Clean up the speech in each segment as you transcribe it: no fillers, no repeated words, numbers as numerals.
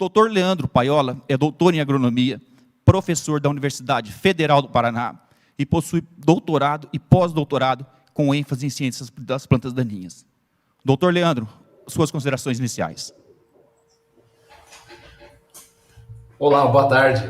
Dr. Leandro Paiola é doutor em agronomia, professor da Universidade Federal do Paraná e possui doutorado e pós-doutorado com ênfase em ciências das plantas daninhas. Dr. Leandro, suas considerações iniciais. Olá, boa tarde.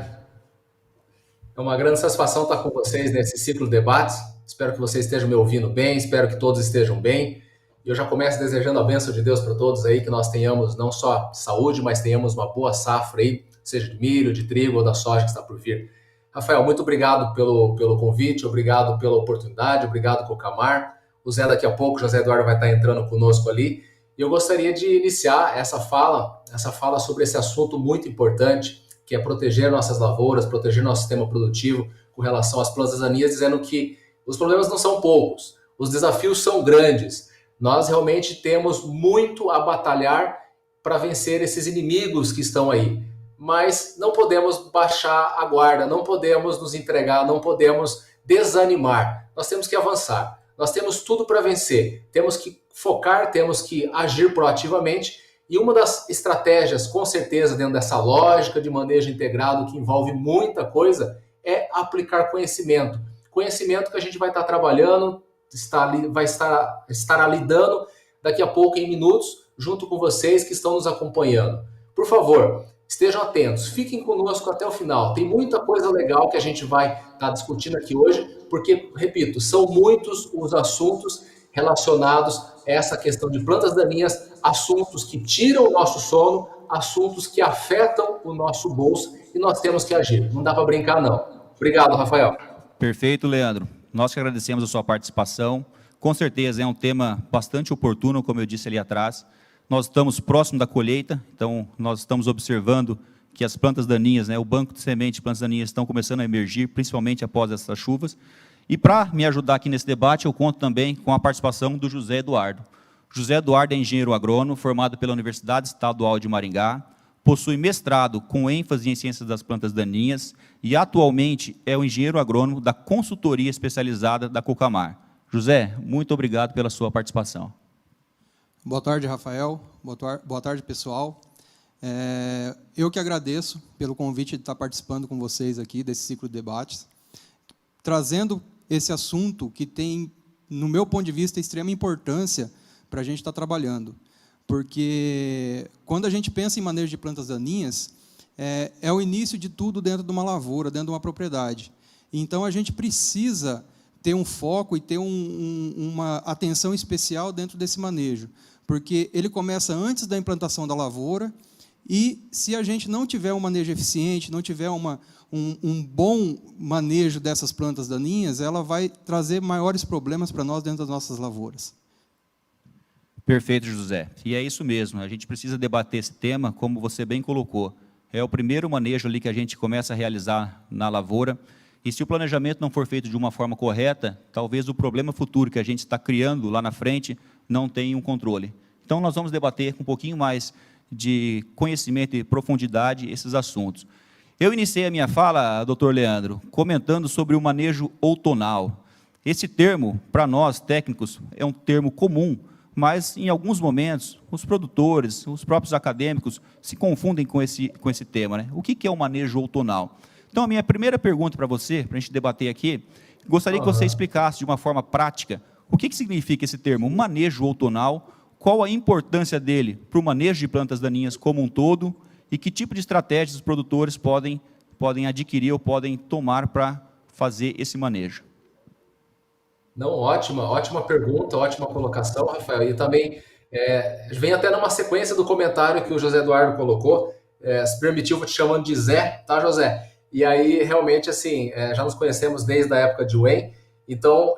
É uma grande satisfação estar com vocês nesse ciclo de debates. Espero que vocês estejam me ouvindo bem, espero que todos estejam bem. E eu já começo desejando a bênção de Deus para todos aí, que nós tenhamos não só saúde, mas tenhamos uma boa safra aí, seja de milho, de trigo ou da soja que está por vir. Rafael, muito obrigado pelo convite, obrigado pela oportunidade, obrigado, Cocamar. O Zé daqui a pouco, o José Eduardo vai estar entrando conosco ali. E eu gostaria de iniciar essa fala sobre esse assunto muito importante, que é proteger nossas lavouras, proteger nosso sistema produtivo com relação às plantas daninhas, dizendo que os problemas não são poucos, os desafios são grandes. Nós realmente temos muito a batalhar para vencer esses inimigos que estão aí. Mas não podemos baixar a guarda, não podemos nos entregar, não podemos desanimar. Nós temos que avançar. Nós temos tudo para vencer. Temos que focar, temos que agir proativamente. E uma das estratégias, com certeza, dentro dessa lógica de manejo integrado, que envolve muita coisa, é aplicar conhecimento. Conhecimento que a gente vai estar trabalhando, vai estar lidando daqui a pouco, em minutos, junto com vocês que estão nos acompanhando. Por favor, estejam atentos, fiquem conosco até o final. Tem muita coisa legal que a gente vai estar discutindo aqui hoje, porque, repito, são muitos os assuntos relacionados a essa questão de plantas daninhas, assuntos que tiram o nosso sono, assuntos que afetam o nosso bolso e nós temos que agir. Não dá para brincar, não. Obrigado, Rafael. Perfeito, Leandro. Nós que agradecemos a sua participação. Com certeza é um tema bastante oportuno, como eu disse ali atrás. Nós estamos próximo da colheita, então nós estamos observando que as plantas daninhas, o banco de semente de plantas daninhas estão começando a emergir, principalmente após essas chuvas. E para me ajudar aqui nesse debate, eu conto também com a participação do José Eduardo. José Eduardo é engenheiro agrônomo, formado pela Universidade Estadual de Maringá, possui mestrado com ênfase em ciências das plantas daninhas e atualmente é o engenheiro agrônomo da consultoria especializada da Cocamar. José, muito obrigado pela sua participação. Boa tarde, Rafael. Boa tarde, pessoal. Eu que agradeço pelo convite de estar participando com vocês aqui desse ciclo de debates, trazendo esse assunto que tem, no meu ponto de vista, extrema importância para a gente estar trabalhando. Porque quando a gente pensa em manejo de plantas daninhas, é o início de tudo dentro de uma lavoura, dentro de uma propriedade. Então, a gente precisa ter um foco e ter uma atenção especial dentro desse manejo, porque ele começa antes da implantação da lavoura, e se a gente não tiver um manejo eficiente, não tiver um bom manejo dessas plantas daninhas, ela vai trazer maiores problemas para nós dentro das nossas lavouras. Perfeito, José. E é isso mesmo, a gente precisa debater esse tema, como você bem colocou. É o primeiro manejo ali que a gente começa a realizar na lavoura, e se o planejamento não for feito de uma forma correta, talvez o problema futuro que a gente está criando lá na frente não tenha um controle. Então, nós vamos debater com um pouquinho mais de conhecimento e profundidade esses assuntos. Eu iniciei a minha fala, doutor Leandro, comentando sobre o manejo outonal. Esse termo, para nós técnicos, é um termo comum, mas, em alguns momentos, os produtores, os próprios acadêmicos, se confundem com esse tema. O que é o manejo outonal? Então, a minha primeira pergunta para você, para a gente debater aqui, gostaria que você explicasse de uma forma prática o que significa esse termo, manejo outonal, qual a importância dele para o manejo de plantas daninhas como um todo e que tipo de estratégias os produtores podem adquirir ou podem tomar para fazer esse manejo. Não, ótima pergunta, ótima colocação, Rafael. E também vem até numa sequência do comentário que o José Eduardo colocou. Se permitiu, vou te chamando de Zé, tá, José? E aí, realmente, assim, já nos conhecemos desde a época de UEM. Então,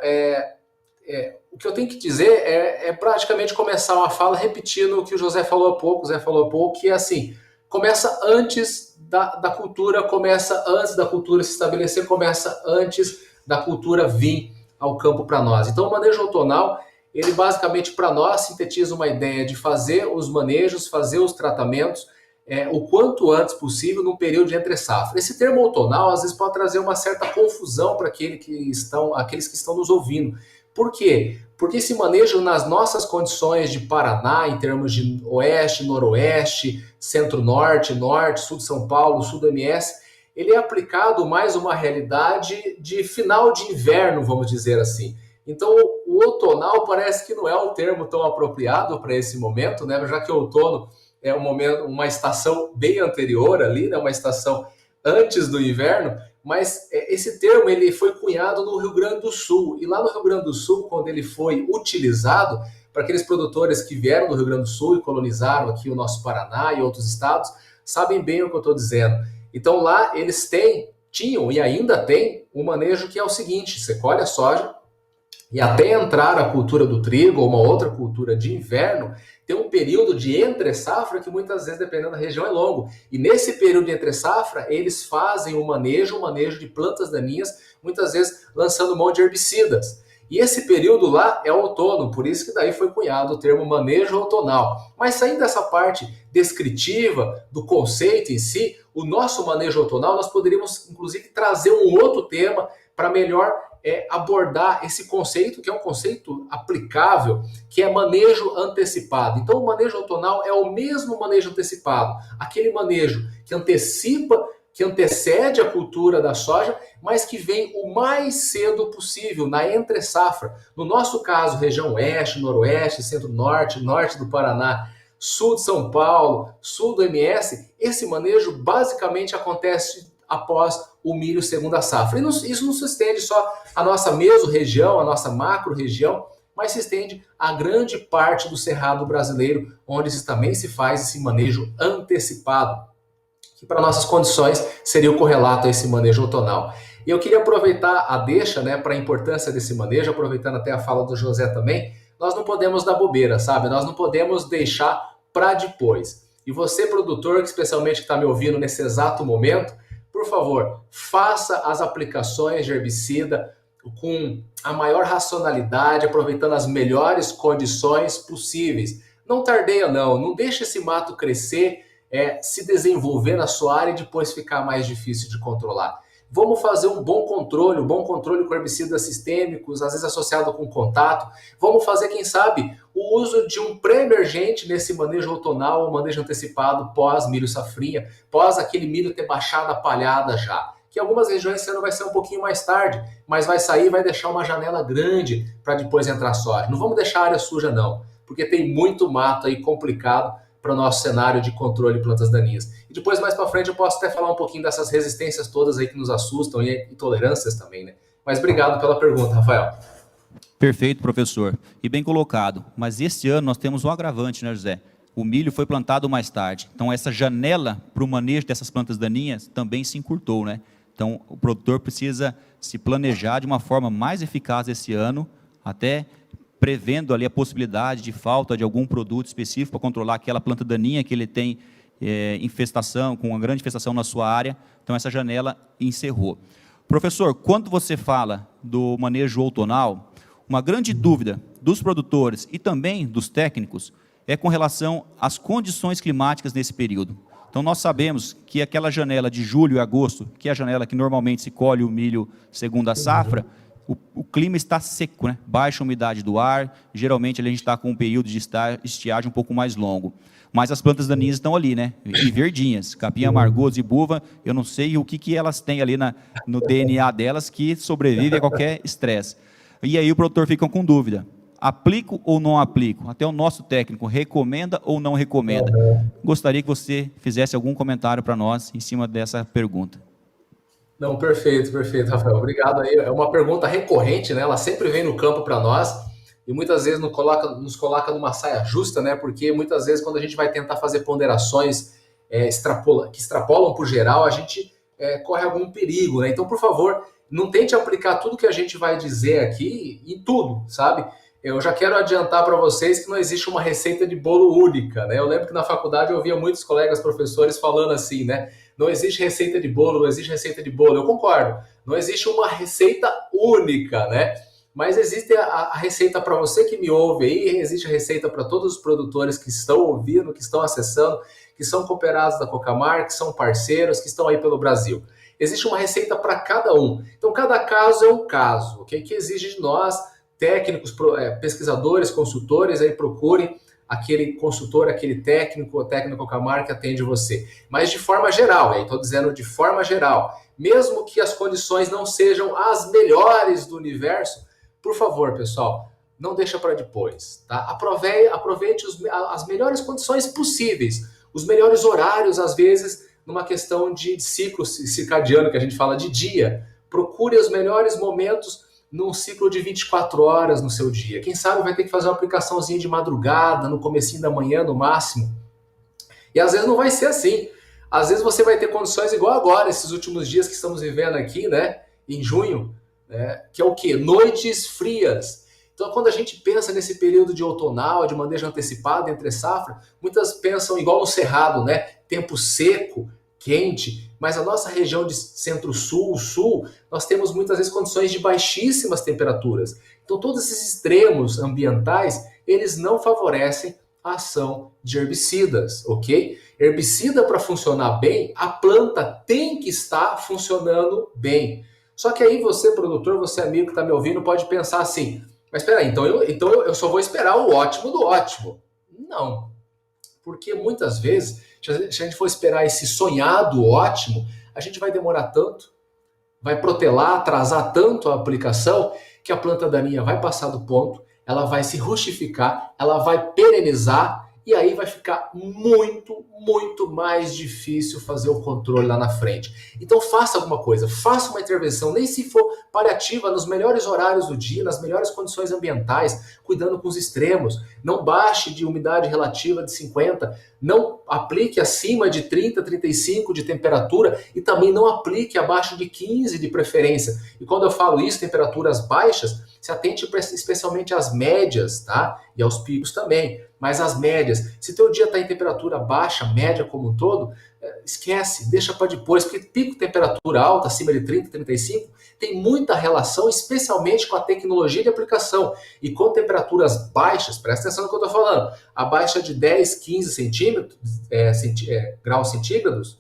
o que eu tenho que dizer é praticamente começar uma fala repetindo o que o José falou há pouco, que é assim, começa antes da cultura, começa antes da cultura se estabelecer, começa antes da cultura vir ao campo para nós. Então, o manejo outonal, ele basicamente para nós sintetiza uma ideia de fazer os manejos, fazer os tratamentos o quanto antes possível num período de entre safra. Esse termo outonal às vezes pode trazer uma certa confusão para aqueles que estão nos ouvindo, Por quê? Porque esse manejo nas nossas condições de Paraná, em termos de oeste, noroeste, centro-norte, norte, sul de São Paulo, sul do MS, ele é aplicado mais uma realidade de final de inverno, vamos dizer assim. Então, o outonal parece que não é um termo tão apropriado para esse momento, né? Já que o outono é um momento, uma estação bem anterior ali, né? Uma estação antes do inverno, mas esse termo ele foi cunhado no Rio Grande do Sul. E lá no Rio Grande do Sul, quando ele foi utilizado para aqueles produtores que vieram do Rio Grande do Sul e colonizaram aqui o nosso Paraná e outros estados, sabem bem o que eu estou dizendo. Então lá eles tinham e ainda têm um manejo que é o seguinte: você colhe a soja e até entrar a cultura do trigo ou uma outra cultura de inverno, tem um período de entre-safra que muitas vezes, dependendo da região, é longo. E nesse período de entre-safra, eles fazem um manejo de plantas daninhas, muitas vezes lançando mão de herbicidas. E esse período lá é o outono, por isso que daí foi cunhado o termo manejo outonal. Mas saindo dessa parte descritiva, do conceito em si, o nosso manejo outonal, nós poderíamos, inclusive, trazer um outro tema para melhor abordar esse conceito, que é um conceito aplicável, que é manejo antecipado. Então, o manejo outonal é o mesmo manejo antecipado, aquele manejo que antecipa, que antecede a cultura da soja, mas que vem o mais cedo possível, na entre-safra. No nosso caso, região oeste, noroeste, centro-norte, norte do Paraná, sul de São Paulo, sul do MS, esse manejo basicamente acontece após o milho segunda safra. E isso não se estende só à nossa mesorregião, à nossa macro-região, mas se estende a grande parte do cerrado brasileiro, onde também se faz esse manejo antecipado, que para nossas condições seria o correlato a esse manejo outonal. E eu queria aproveitar a deixa, né, para a importância desse manejo, aproveitando até a fala do José também, nós não podemos dar bobeira, sabe? Nós não podemos deixar para depois. E você, produtor, que especialmente está me ouvindo nesse exato momento, por favor, faça as aplicações de herbicida com a maior racionalidade, aproveitando as melhores condições possíveis. Não tardeia não deixe esse mato crescer, se desenvolver na sua área e depois ficar mais difícil de controlar. Vamos fazer um bom controle com herbicidas sistêmicos, às vezes associado com contato. Vamos fazer, quem sabe, o uso de um pré-emergente nesse manejo outonal, ou manejo antecipado pós-milho safrinha, pós aquele milho ter baixado a palhada já. Que em algumas regiões esse ano vai ser um pouquinho mais tarde, mas vai sair e vai deixar uma janela grande para depois entrar soja. Não vamos deixar a área suja não, porque tem muito mato aí complicado para o nosso cenário de controle de plantas daninhas. E depois, mais para frente, eu posso até falar um pouquinho dessas resistências todas aí que nos assustam e intolerâncias também, né? Mas obrigado pela pergunta, Rafael. Perfeito, professor. E bem colocado. Mas esse ano nós temos um agravante, né, José? O milho foi plantado mais tarde. Então, essa janela para o manejo dessas plantas daninhas também se encurtou, né? Então, o produtor precisa se planejar de uma forma mais eficaz esse ano, até prevendo ali a possibilidade de falta de algum produto específico para controlar aquela planta daninha que ele tem infestação, com uma grande infestação na sua área. Então, essa janela encerrou. Professor, quando você fala do manejo outonal, uma grande dúvida dos produtores e também dos técnicos é com relação às condições climáticas nesse período. Então, nós sabemos que aquela janela de julho e agosto, que é a janela que normalmente se colhe o milho segunda safra, o clima está seco, né? Baixa umidade do ar, geralmente a gente está com um período de estiagem um pouco mais longo. Mas as plantas daninhas estão ali, né? E verdinhas, capim amargoso e buva, eu não sei o que elas têm ali no DNA delas que sobrevive a qualquer estresse. E aí o produtor fica com dúvida, aplico ou não aplico? Até o nosso técnico recomenda ou não recomenda? Gostaria que você fizesse algum comentário para nós em cima dessa pergunta. Não, perfeito, Rafael. Obrigado aí. É uma pergunta recorrente, né? Ela sempre vem no campo para nós e muitas vezes nos coloca numa saia justa, né? Porque muitas vezes quando a gente vai tentar fazer ponderações que extrapolam por geral, a gente corre algum perigo, né? Então, por favor, não tente aplicar tudo que a gente vai dizer aqui em tudo, sabe? Eu já quero adiantar para vocês que não existe uma receita de bolo única, né? Eu lembro que na faculdade eu ouvia muitos colegas professores falando assim, né? Não existe receita de bolo, não existe receita de bolo. Eu concordo, não existe uma receita única, né? Mas existe a receita para você que me ouve aí, existe a receita para todos os produtores que estão ouvindo, que estão acessando, que são cooperados da Cocamar, que são parceiros, que estão aí pelo Brasil. Existe uma receita para cada um. Então, cada caso é um caso, okay? Que exige de nós técnicos, pesquisadores, consultores, aí procure aquele consultor, aquele técnico ou técnico Camar que atende você. Mas de forma geral, aí estou dizendo de forma geral, mesmo que as condições não sejam as melhores do universo, por favor, pessoal, não deixa para depois, tá? Aproveite as melhores condições possíveis, os melhores horários, às vezes, numa questão de ciclo circadiano, que a gente fala de dia. Procure os melhores momentos num ciclo de 24 horas no seu dia. Quem sabe vai ter que fazer uma aplicaçãozinha de madrugada, no comecinho da manhã, no máximo. E às vezes não vai ser assim. Às vezes você vai ter condições igual agora, esses últimos dias que estamos vivendo aqui, né, em junho, né, que é o quê? Noites frias. Então, quando a gente pensa nesse período de outonal, de manejo antecipado, entre safra, muitas pensam igual no Cerrado, né? Tempo seco, quente, mas a nossa região de centro-sul, sul, nós temos muitas vezes condições de baixíssimas temperaturas. Então, todos esses extremos ambientais, eles não favorecem a ação de herbicidas, ok? Herbicida, para funcionar bem, a planta tem que estar funcionando bem. Só que aí você, produtor, você amigo que está me ouvindo, pode pensar assim, mas espera aí, então eu só vou esperar o ótimo do ótimo. Não, porque muitas vezes, se a gente for esperar esse sonhado ótimo, a gente vai demorar tanto, vai protelar, atrasar tanto a aplicação, que a planta daninha vai passar do ponto, ela vai se rustificar, ela vai perenizar, e aí vai ficar muito, muito mais difícil fazer o controle lá na frente. Então faça alguma coisa, faça uma intervenção, nem se for paliativa, nos melhores horários do dia, nas melhores condições ambientais, cuidando com os extremos. Não baixe de umidade relativa de 50, não aplique acima de 30, 35 de temperatura e também não aplique abaixo de 15 de preferência. E quando eu falo isso, temperaturas baixas, se atente especialmente às médias, tá? E aos picos também. Mas as médias, se teu dia está em temperatura baixa, média como um todo, esquece, deixa para depois, porque pico de temperatura alta, acima de 30, 35, tem muita relação, especialmente com a tecnologia de aplicação. E com temperaturas baixas, presta atenção no que eu estou falando, abaixo de 10, 15 graus centígrados,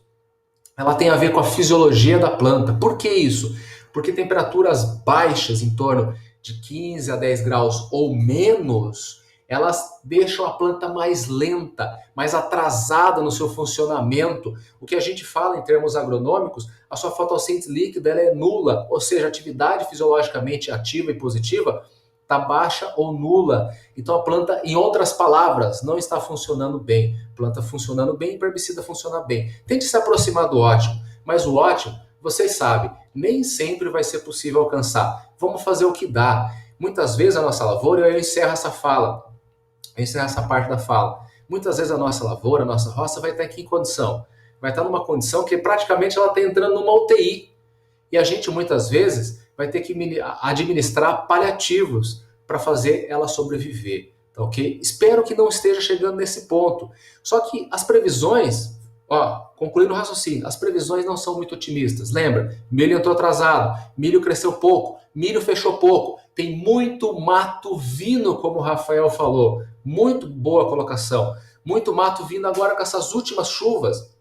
ela tem a ver com a fisiologia da planta. Por que isso? Porque temperaturas baixas, em torno de 15 a 10 graus ou menos, elas deixam a planta mais lenta, mais atrasada no seu funcionamento. O que a gente fala em termos agronômicos, a sua fotossíntese líquida ela é nula, ou seja, a atividade fisiologicamente ativa e positiva está baixa ou nula. Então a planta, em outras palavras, não está funcionando bem. Planta funcionando bem, herbicida funciona bem. Tente se aproximar do ótimo, mas o ótimo, vocês sabem, nem sempre vai ser possível alcançar. Vamos fazer o que dá. Muitas vezes a nossa lavoura, eu encerro essa fala, essa parte da fala. Muitas vezes a nossa lavoura, a nossa roça vai estar aqui em condição. Vai estar numa condição que praticamente ela está entrando numa UTI. E a gente muitas vezes vai ter que administrar paliativos para fazer ela sobreviver. Tá, ok? Espero que não esteja chegando nesse ponto. Só que as previsões, concluindo o raciocínio, as previsões não são muito otimistas. Lembra? Milho entrou atrasado, milho cresceu pouco, milho fechou pouco. Tem muito mato vindo, como o Rafael falou. Muito boa colocação. Muito mato vindo agora com essas últimas chuvas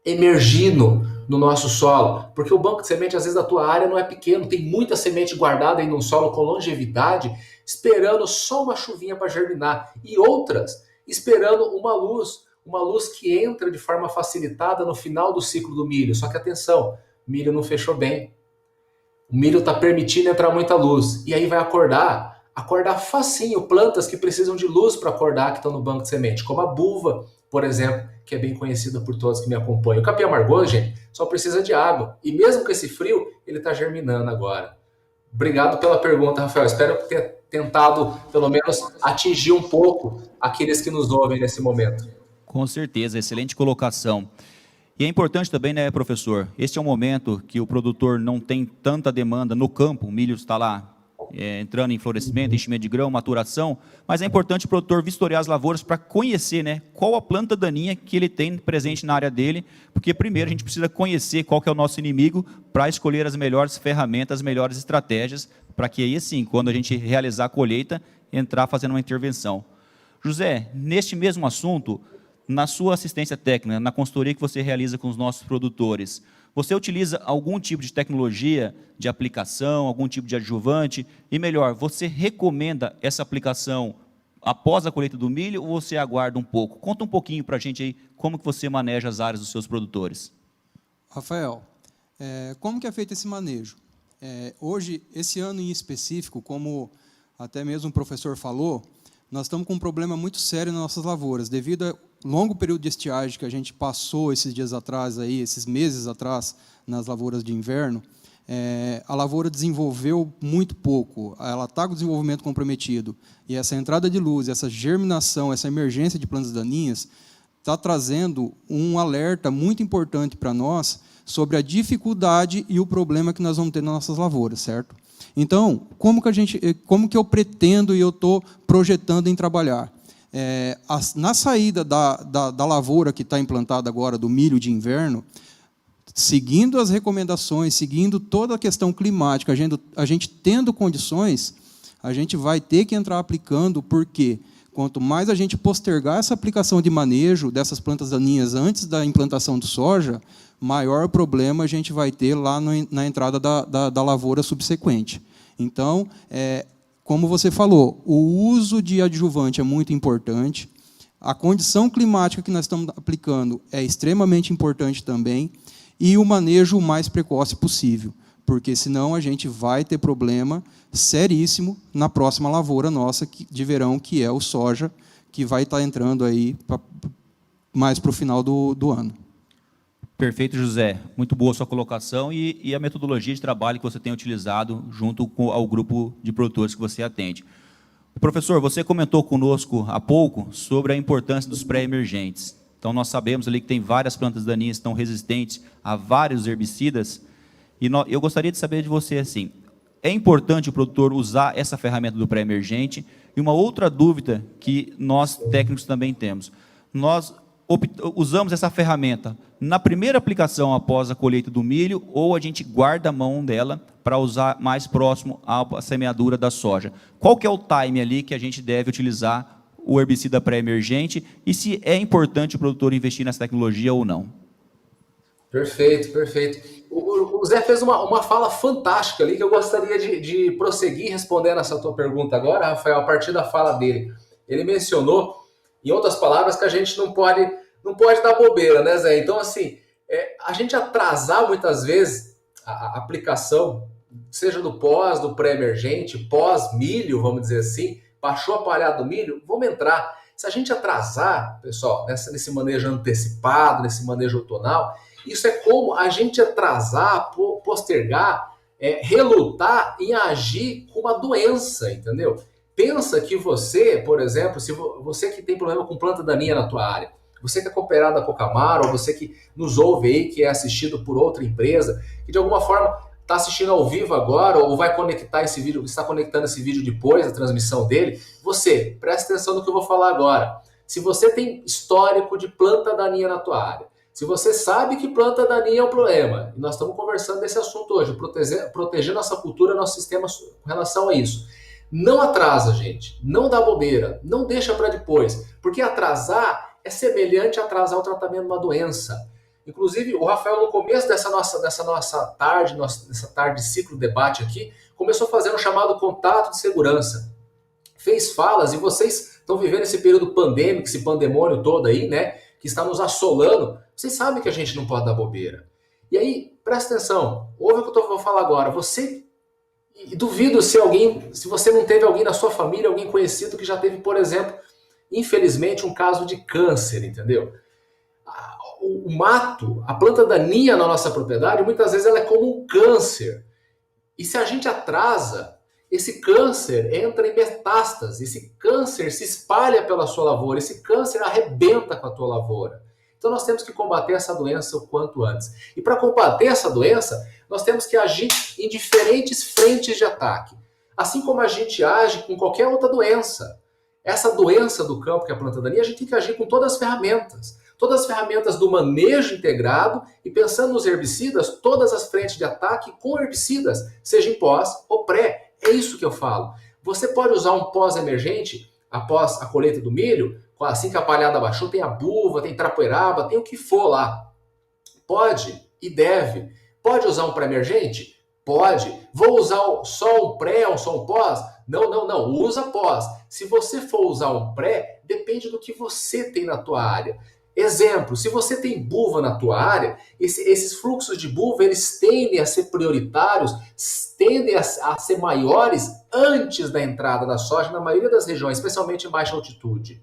emergindo no nosso solo. Porque o banco de semente, às vezes, da tua área não é pequeno. Tem muita semente guardada aí num solo com longevidade, esperando só uma chuvinha para germinar. E outras esperando uma luz que entra de forma facilitada no final do ciclo do milho. Só que atenção, o milho não fechou bem. O milho está permitindo entrar muita luz. E aí vai acordar facinho plantas que precisam de luz para acordar, que estão no banco de semente, como a buva, por exemplo, que é bem conhecida por todos que me acompanham. O capim amargoso, gente, só precisa de água. E mesmo com esse frio, ele está germinando agora. Obrigado pela pergunta, Rafael. Espero ter tentado, pelo menos, atingir um pouco aqueles que nos ouvem nesse momento. Com certeza, excelente colocação. E é importante também, né, professor, este é um momento que o produtor não tem tanta demanda no campo, o milho está lá entrando em florescimento, enchimento de grão, maturação, mas é importante o produtor vistoriar as lavouras para conhecer, né, qual a planta daninha que ele tem presente na área dele, porque primeiro a gente precisa conhecer qual que é o nosso inimigo para escolher as melhores ferramentas, as melhores estratégias, para que aí sim, quando a gente realizar a colheita, entrar fazendo uma intervenção. José, neste mesmo assunto, na sua assistência técnica, na consultoria que você realiza com os nossos produtores, Você utiliza algum tipo de tecnologia de aplicação, algum tipo de adjuvante? E melhor, você recomenda essa aplicação após a colheita do milho ou você aguarda um pouco? Conta um pouquinho para a gente aí como que você maneja as áreas dos seus produtores. Rafael, como que é feito esse manejo? Hoje, esse ano em específico, como até mesmo o professor falou, nós estamos com um problema muito sério nas nossas lavouras, devido ao longo período de estiagem que a gente passou esses dias atrás, aí, esses meses atrás, nas lavouras de inverno. A lavoura desenvolveu muito pouco, ela está com o desenvolvimento comprometido, e essa entrada de luz, essa germinação, essa emergência de plantas daninhas, está trazendo um alerta muito importante para nós sobre a dificuldade e o problema que nós vamos ter nas nossas lavouras, certo? Então, como que eu pretendo e eu estou projetando em trabalhar? Na saída da lavoura que está implantada agora, do milho de inverno, seguindo as recomendações, seguindo toda a questão climática, a gente tendo condições, a gente vai ter que entrar aplicando, porque quanto mais a gente postergar essa aplicação de manejo dessas plantas daninhas antes da implantação do soja, maior problema a gente vai ter lá na entrada da lavoura subsequente. Então, como você falou, o uso de adjuvante é muito importante, a condição climática que nós estamos aplicando é extremamente importante também, e o manejo o mais precoce possível, porque senão a gente vai ter problema seríssimo na próxima lavoura nossa de verão, que é o soja, que vai estar entrando aí mais para o final do ano. Perfeito, José. Muito boa a sua colocação e a metodologia de trabalho que você tem utilizado junto ao grupo de produtores que você atende. Professor, você comentou conosco há pouco sobre a importância dos pré-emergentes. Então, nós sabemos ali que tem várias plantas daninhas que estão resistentes a vários herbicidas, e eu gostaria de saber de você, assim, é importante o produtor usar essa ferramenta do pré-emergente? E uma outra dúvida que nós técnicos também temos, nós usamos essa ferramenta na primeira aplicação após a colheita do milho ou a gente guarda a mão dela para usar mais próximo à semeadura da soja? Qual que é o time ali que a gente deve utilizar o herbicida pré-emergente e se é importante o produtor investir nessa tecnologia ou não? Perfeito, perfeito. O Zé fez uma fala fantástica ali que eu gostaria de prosseguir respondendo essa tua pergunta agora, Rafael, a partir da fala dele. Ele mencionou, em outras palavras, que a gente não pode dar bobeira, né, Zé? Então, assim, a gente atrasar muitas vezes a aplicação, seja do pré-emergente, pós-milho, vamos dizer assim, baixou a palhada do milho, vamos entrar. Se a gente atrasar, pessoal, nesse manejo antecipado, nesse manejo outonal, isso é como a gente atrasar, postergar, relutar em agir com uma doença, entendeu? Pensa que você, por exemplo, se você que tem problema com planta daninha na tua área, você que é cooperado da Cocamar, ou você que nos ouve aí, que é assistido por outra empresa, que de alguma forma está assistindo ao vivo agora, ou vai conectar esse vídeo, está conectando esse vídeo depois da transmissão dele, você, presta atenção no que eu vou falar agora. Se você tem histórico de planta daninha na tua área, se você sabe que planta daninha é um problema, e nós estamos conversando desse assunto hoje, proteger nossa cultura, nosso sistema com relação a isso. Não atrasa, gente. Não dá bobeira. Não deixa para depois. Porque atrasar é semelhante a atrasar o tratamento de uma doença. Inclusive, o Rafael, no começo dessa nossa tarde de ciclo debate aqui, começou fazendo um chamado contato de segurança. Fez falas, e vocês estão vivendo esse período pandêmico, esse pandemônio todo aí, né? Que está nos assolando. Vocês sabem que a gente não pode dar bobeira. E aí, presta atenção. Ouve o que eu vou falar agora. E duvido se você não teve alguém na sua família, alguém conhecido que já teve, por exemplo, infelizmente, um caso de câncer, entendeu? O mato, a planta daninha na nossa propriedade, muitas vezes ela é como um câncer. E se a gente atrasa, esse câncer entra em metástase, esse câncer se espalha pela sua lavoura, esse câncer arrebenta com a tua lavoura. Então nós temos que combater essa doença o quanto antes. E para combater essa doença, nós temos que agir em diferentes frentes de ataque. Assim como a gente age com qualquer outra doença. Essa doença do campo, que é a planta daninha, a gente tem que agir com todas as ferramentas. Todas as ferramentas do manejo integrado e pensando nos herbicidas, todas as frentes de ataque com herbicidas, seja em pós ou pré. É isso que eu falo. Você pode usar um pós-emergente após a colheita do milho, assim que a palhada baixou, tem abuva, tem trapoeraba, tem o que for lá. Pode, e deve. Pode usar um pré-emergente? Pode. Vou usar só um pré ou só um pós? Não. Usa pós. Se você for usar um pré, depende do que você tem na tua área. Exemplo, se você tem buva na tua área, esses fluxos de buva, eles tendem a ser prioritários, tendem a ser maiores antes da entrada da soja na maioria das regiões, especialmente em baixa altitude,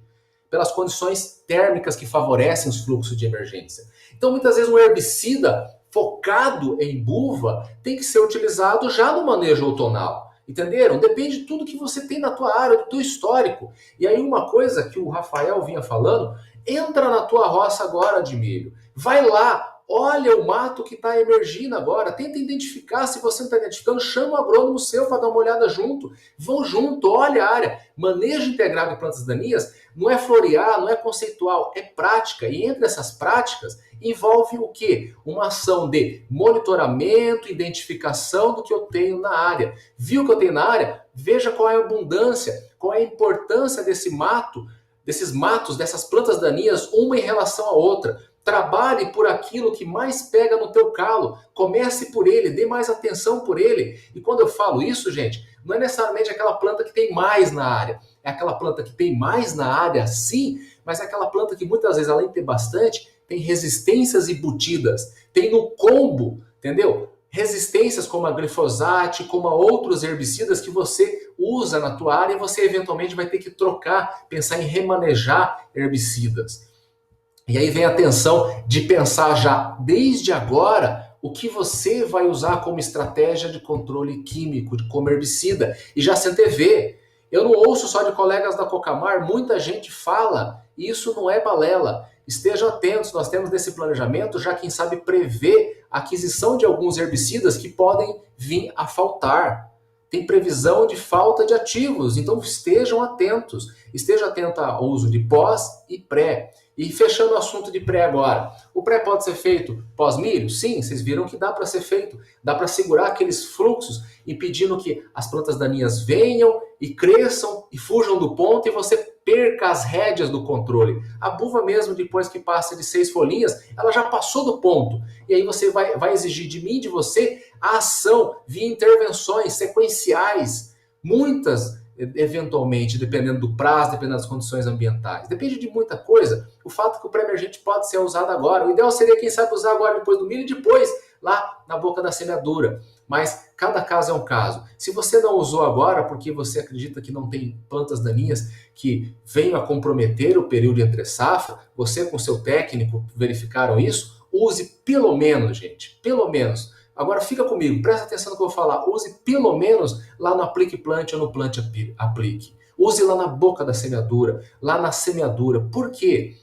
pelas condições térmicas que favorecem os fluxos de emergência. Então, muitas vezes, um herbicida focado em buva tem que ser utilizado já no manejo outonal. Entenderam? Depende de tudo que você tem na tua área, do teu histórico. E aí uma coisa que o Rafael vinha falando, entra na tua roça agora de milho. Vai lá, olha o mato que está emergindo agora, tenta identificar, se você não está identificando, chama o agrônomo seu para dar uma olhada junto. Vão junto, olha a área. Manejo integrado de plantas daninhas não é florear, não é conceitual, é prática. E entre essas práticas, envolve o quê? Uma ação de monitoramento, identificação do que eu tenho na área. Viu o que eu tenho na área? Veja qual é a abundância, qual é a importância desse mato, desses matos, dessas plantas daninhas, uma em relação à outra. Trabalhe por aquilo que mais pega no teu calo. Comece por ele, dê mais atenção por ele. E quando eu falo isso, gente, não é necessariamente aquela planta que tem mais na área. É aquela planta que tem mais na área, sim, mas é aquela planta que muitas vezes, além de ter bastante, tem resistências embutidas. Tem no combo, entendeu? Resistências como a glifosato, como a outros herbicidas que você usa na tua área e você eventualmente vai ter que trocar, pensar em remanejar herbicidas. E aí vem a atenção de pensar já desde agora o que você vai usar como estratégia de controle químico, como herbicida, e já se antever. Eu não ouço só de colegas da Cocamar, muita gente fala, e isso não é balela. Estejam atentos, nós temos nesse planejamento já, quem sabe, prever a aquisição de alguns herbicidas que podem vir a faltar. Tem previsão de falta de ativos, então estejam atentos. Esteja atento ao uso de pós e pré. E fechando o assunto de pré agora. O pré pode ser feito pós-milho? Sim, vocês viram que dá para ser feito. Dá para segurar aqueles fluxos, impedindo que as plantas daninhas venham e cresçam e fujam do ponto e você perca as rédeas do controle. A buva mesmo, depois que passa de 6 folhinhas, ela já passou do ponto. E aí você vai exigir de mim, de você, a ação via intervenções sequenciais, muitas eventualmente, dependendo do prazo, dependendo das condições ambientais. Depende de muita coisa. O fato é que o pré-emergente pode ser usado agora. O ideal seria, quem sabe, usar agora depois do milho e depois lá na boca da semeadura. Mas cada caso é um caso. Se você não usou agora porque você acredita que não tem plantas daninhas que venham a comprometer o período entre safra, você com seu técnico verificaram isso, use pelo menos, gente, pelo menos. Agora fica comigo, presta atenção no que eu vou falar. Use pelo menos lá no aplique plante ou no plante aplique. Use lá na boca da semeadura, lá na semeadura. Por quê?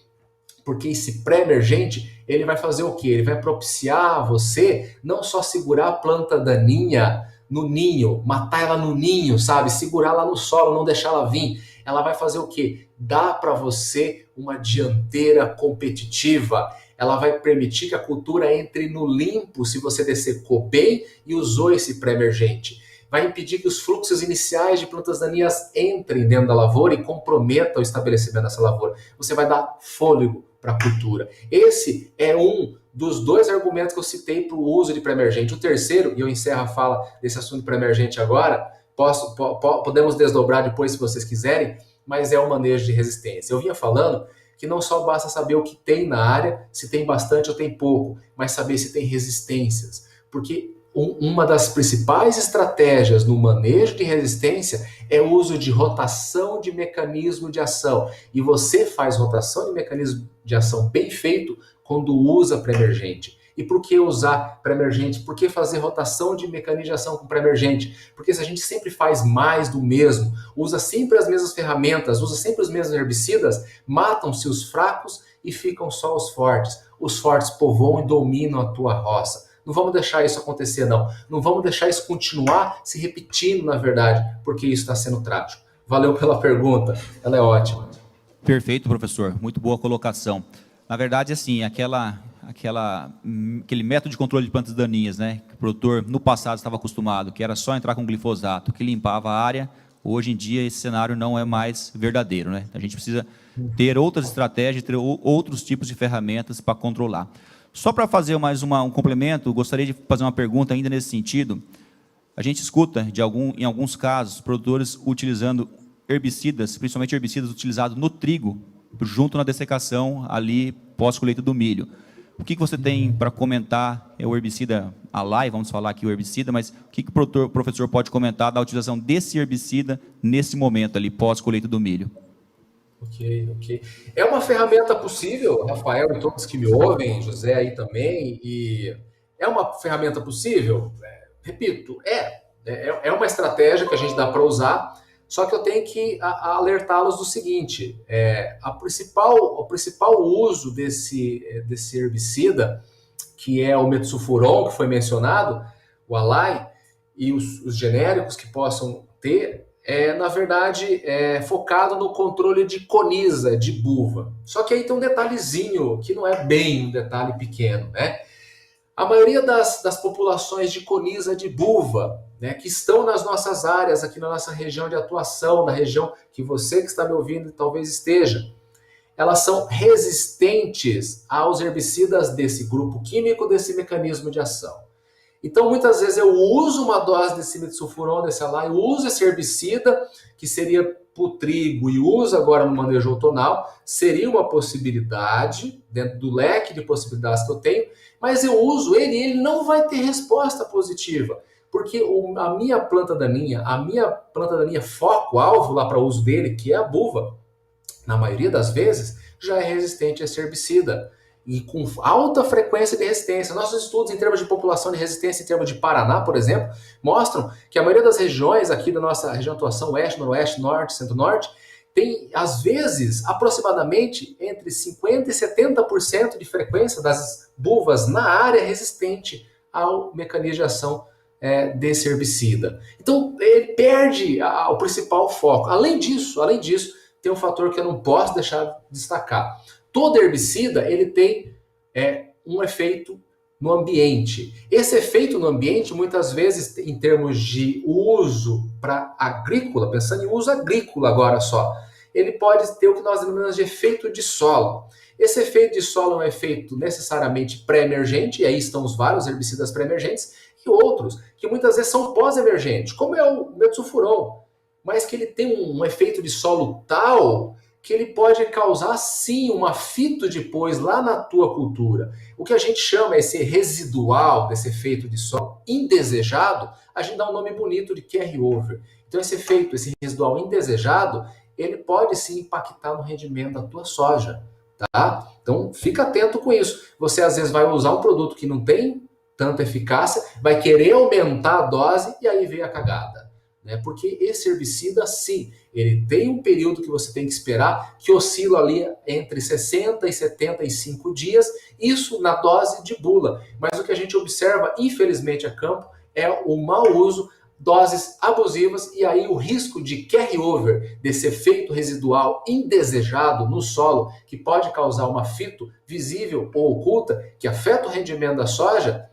Porque esse pré-emergente, ele vai fazer o quê? Ele vai propiciar a você não só segurar a planta daninha no ninho, matar ela no ninho, sabe? Segurar lá no solo, não deixar ela vir. Ela vai fazer o quê? Dá para você uma dianteira competitiva. Ela vai permitir que a cultura entre no limpo se você dessecou bem e usou esse pré-emergente. Vai impedir que os fluxos iniciais de plantas daninhas entrem dentro da lavoura e comprometam o estabelecimento dessa lavoura. Você vai dar fôlego para a cultura. Esse é um dos 2 argumentos que eu citei para o uso de pré-emergente. O terceiro, e eu encerro a fala desse assunto de pré-emergente agora, podemos desdobrar depois se vocês quiserem, mas é o manejo de resistência. Eu vinha falando que não só basta saber o que tem na área, se tem bastante ou tem pouco, mas saber se tem resistências. Porque uma das principais estratégias no manejo de resistência é o uso de rotação de mecanismo de ação. E você faz rotação de mecanismo de ação bem feito quando usa pré-emergente. E por que usar pré-emergente? Por que fazer rotação de mecanismo de ação com pré-emergente? Porque se a gente sempre faz mais do mesmo, usa sempre as mesmas ferramentas, usa sempre os mesmos herbicidas, matam-se os fracos e ficam só os fortes. Os fortes povoam e dominam a tua roça. Não vamos deixar isso acontecer, não. Não vamos deixar isso continuar se repetindo, na verdade, porque isso está sendo trágico. Valeu pela pergunta, ela é ótima. Perfeito, professor. Muito boa colocação. Na verdade, assim, aquele método de controle de plantas daninhas, né, que o produtor no passado estava acostumado, que era só entrar com glifosato, que limpava a área, hoje em dia esse cenário não é mais verdadeiro, né? A gente precisa ter outras estratégias, ter outros tipos de ferramentas para controlar. Só para fazer mais um complemento, gostaria de fazer uma pergunta ainda nesse sentido. A gente escuta, em alguns casos, produtores utilizando herbicidas, principalmente herbicidas utilizados no trigo, junto na dessecação, ali pós-colheita do milho. O que você tem para comentar? É o herbicida Alai, vamos falar aqui o herbicida, mas o que o professor pode comentar da utilização desse herbicida nesse momento ali, pós-colheita do milho? Ok. É uma ferramenta possível, Rafael e todos que me ouvem, José aí também, e é uma ferramenta possível? Repito, é uma estratégia que a gente dá para usar, só que eu tenho que alertá-los do seguinte, o principal uso desse herbicida, que é o metsulfuron, que foi mencionado, o Alai, e os genéricos que possam ter, na verdade, focado no controle de coniza, de buva. Só que aí tem um detalhezinho, que não é bem um detalhe pequeno, né? A maioria das populações de coniza de buva, né, que estão nas nossas áreas, aqui na nossa região de atuação, na região que você que está me ouvindo talvez esteja, elas são resistentes aos herbicidas desse grupo químico, desse mecanismo de ação. Então, muitas vezes eu uso uma dose desse metsulfuron, desse Alai, eu uso esse herbicida, que seria para o trigo, e uso agora no manejo outonal, seria uma possibilidade, dentro do leque de possibilidades que eu tenho, mas eu uso ele e ele não vai ter resposta positiva, porque a minha planta daninha foco, alvo lá para o uso dele, que é a buva, na maioria das vezes, já é resistente a esse herbicida. E com alta frequência de resistência. Nossos estudos em termos de população de resistência, em termos de Paraná, por exemplo, mostram que a maioria das regiões aqui da nossa região de atuação, oeste, noroeste, norte, centro-norte, tem, às vezes, aproximadamente entre 50% e 70% de frequência das buvas na área resistente ao mecanismo de ação desse herbicida. Então, ele perde o principal foco. Além disso, tem um fator que eu não posso deixar de destacar. Todo herbicida ele tem um efeito no ambiente. Esse efeito no ambiente, muitas vezes, em termos de uso para agrícola, pensando em uso agrícola agora só, ele pode ter o que nós denominamos de efeito de solo. Esse efeito de solo é um efeito necessariamente pré-emergente, e aí estão os vários herbicidas pré-emergentes, e outros que muitas vezes são pós-emergentes, como é o metsulfuron, mas que ele tem um efeito de solo tal que ele pode causar, sim, uma fito depois lá na tua cultura. O que a gente chama esse residual, desse efeito de solo indesejado, a gente dá um nome bonito de carry-over. Então, esse efeito, esse residual indesejado, ele pode, sim, impactar no rendimento da tua soja, tá? Então, fica atento com isso. Você, às vezes, vai usar um produto que não tem tanta eficácia, vai querer aumentar a dose e aí vem a cagada. Porque esse herbicida, sim, ele tem um período que você tem que esperar, que oscila ali entre 60 e 75 dias, isso na dose de bula. Mas o que a gente observa, infelizmente, a campo, é o mau uso, doses abusivas, e aí o risco de carry-over, desse efeito residual indesejado no solo, que pode causar uma fito visível ou oculta, que afeta o rendimento da soja,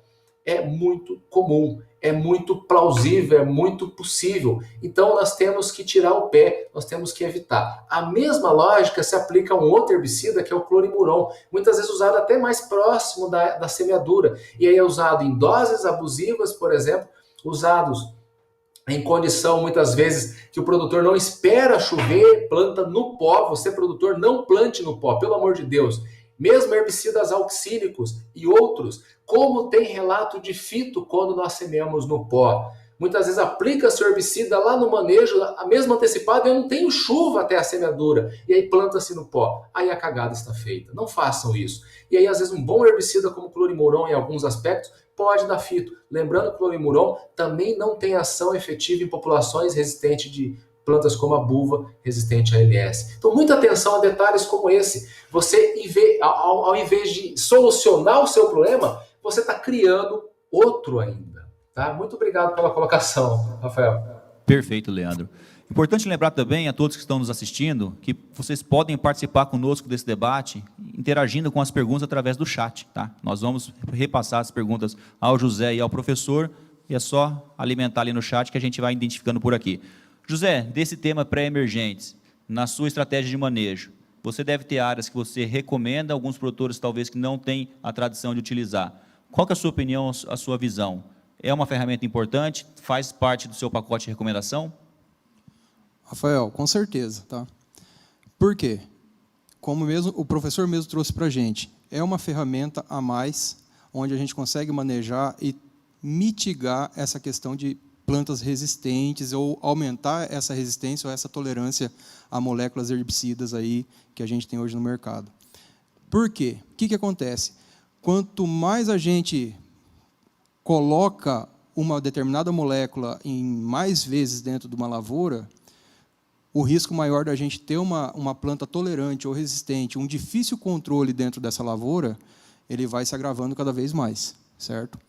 é muito comum. É muito plausível, é muito possível. Então, nós temos que tirar o pé, nós temos que evitar. A mesma lógica se aplica a um outro herbicida, que é o clorimuron, muitas vezes usado até mais próximo da semeadura. E aí é usado em doses abusivas, por exemplo, usados em condição, muitas vezes, que o produtor não espera chover, planta no pó. Você, produtor, não plante no pó, pelo amor de Deus. Mesmo herbicidas auxílicos e outros, como tem relato de fito quando nós semeamos no pó. Muitas vezes aplica-se o herbicida lá no manejo, mesmo antecipado, eu não tenho chuva até a semeadura, e aí planta-se no pó. Aí a cagada está feita. Não façam isso. E aí, às vezes, um bom herbicida como o clorimuron, em alguns aspectos, pode dar fito. Lembrando que o clorimuron também não tem ação efetiva em populações resistentes de plantas como a buva resistente a ALS. Então, muita atenção a detalhes como esse. Você, ao invés de solucionar o seu problema, você está criando outro ainda. Tá? Muito obrigado pela colocação, Rafael. Perfeito, Leandro. Importante lembrar também a todos que estão nos assistindo que vocês podem participar conosco desse debate, interagindo com as perguntas através do chat. Tá? Nós vamos repassar as perguntas ao José e ao professor, e é só alimentar ali no chat que a gente vai identificando por aqui. José, desse tema pré-emergentes, na sua estratégia de manejo, você deve ter áreas que você recomenda, alguns produtores talvez que não têm a tradição de utilizar. Qual que é a sua opinião, a sua visão? É uma ferramenta importante? Faz parte do seu pacote de recomendação? Rafael, com certeza, tá? Por quê? Como mesmo o professor mesmo trouxe para a gente, é uma ferramenta a mais, onde a gente consegue manejar e mitigar essa questão de plantas resistentes ou aumentar essa resistência ou essa tolerância a moléculas herbicidas aí que a gente tem hoje no mercado. Por quê? O que acontece? Quanto mais a gente coloca uma determinada molécula em mais vezes dentro de uma lavoura, o risco maior da gente ter uma planta tolerante ou resistente, um difícil controle dentro dessa lavoura, ele vai se agravando cada vez mais, certo?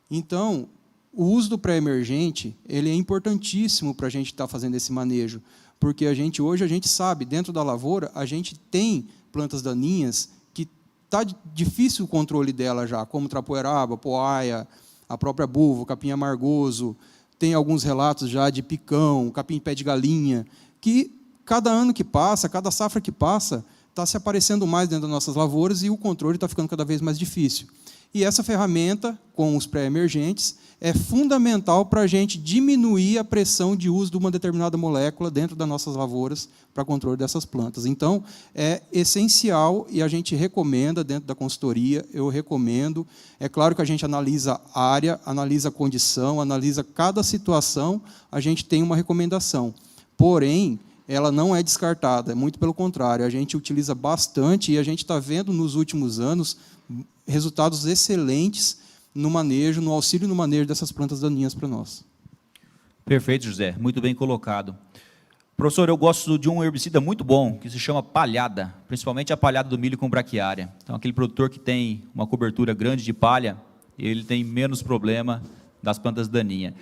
Então, o uso do pré-emergente, ele é importantíssimo para a gente estar fazendo esse manejo, porque hoje a gente sabe, dentro da lavoura, a gente tem plantas daninhas que está difícil o controle dela já, como trapoeraba, poaia, a própria buva, o capim amargoso, tem alguns relatos já de picão, capim pé de galinha, que cada ano que passa, cada safra que passa, está se aparecendo mais dentro das nossas lavouras e o controle está ficando cada vez mais difícil. E essa ferramenta, com os pré-emergentes, é fundamental para a gente diminuir a pressão de uso de uma determinada molécula dentro das nossas lavouras para controle dessas plantas. Então, é essencial e a gente recomenda dentro da consultoria, eu recomendo. É claro que a gente analisa a área, analisa a condição, analisa cada situação, a gente tem uma recomendação. Porém, ela não é descartada, muito pelo contrário, a gente utiliza bastante e a gente está vendo nos últimos anos resultados excelentes no manejo, no auxílio no manejo dessas plantas daninhas para nós. Perfeito, José, muito bem colocado. Professor, eu gosto de um herbicida muito bom, que se chama palhada, principalmente a palhada do milho com braquiária. Então, aquele produtor que tem uma cobertura grande de palha, ele tem menos problema das plantas daninhas.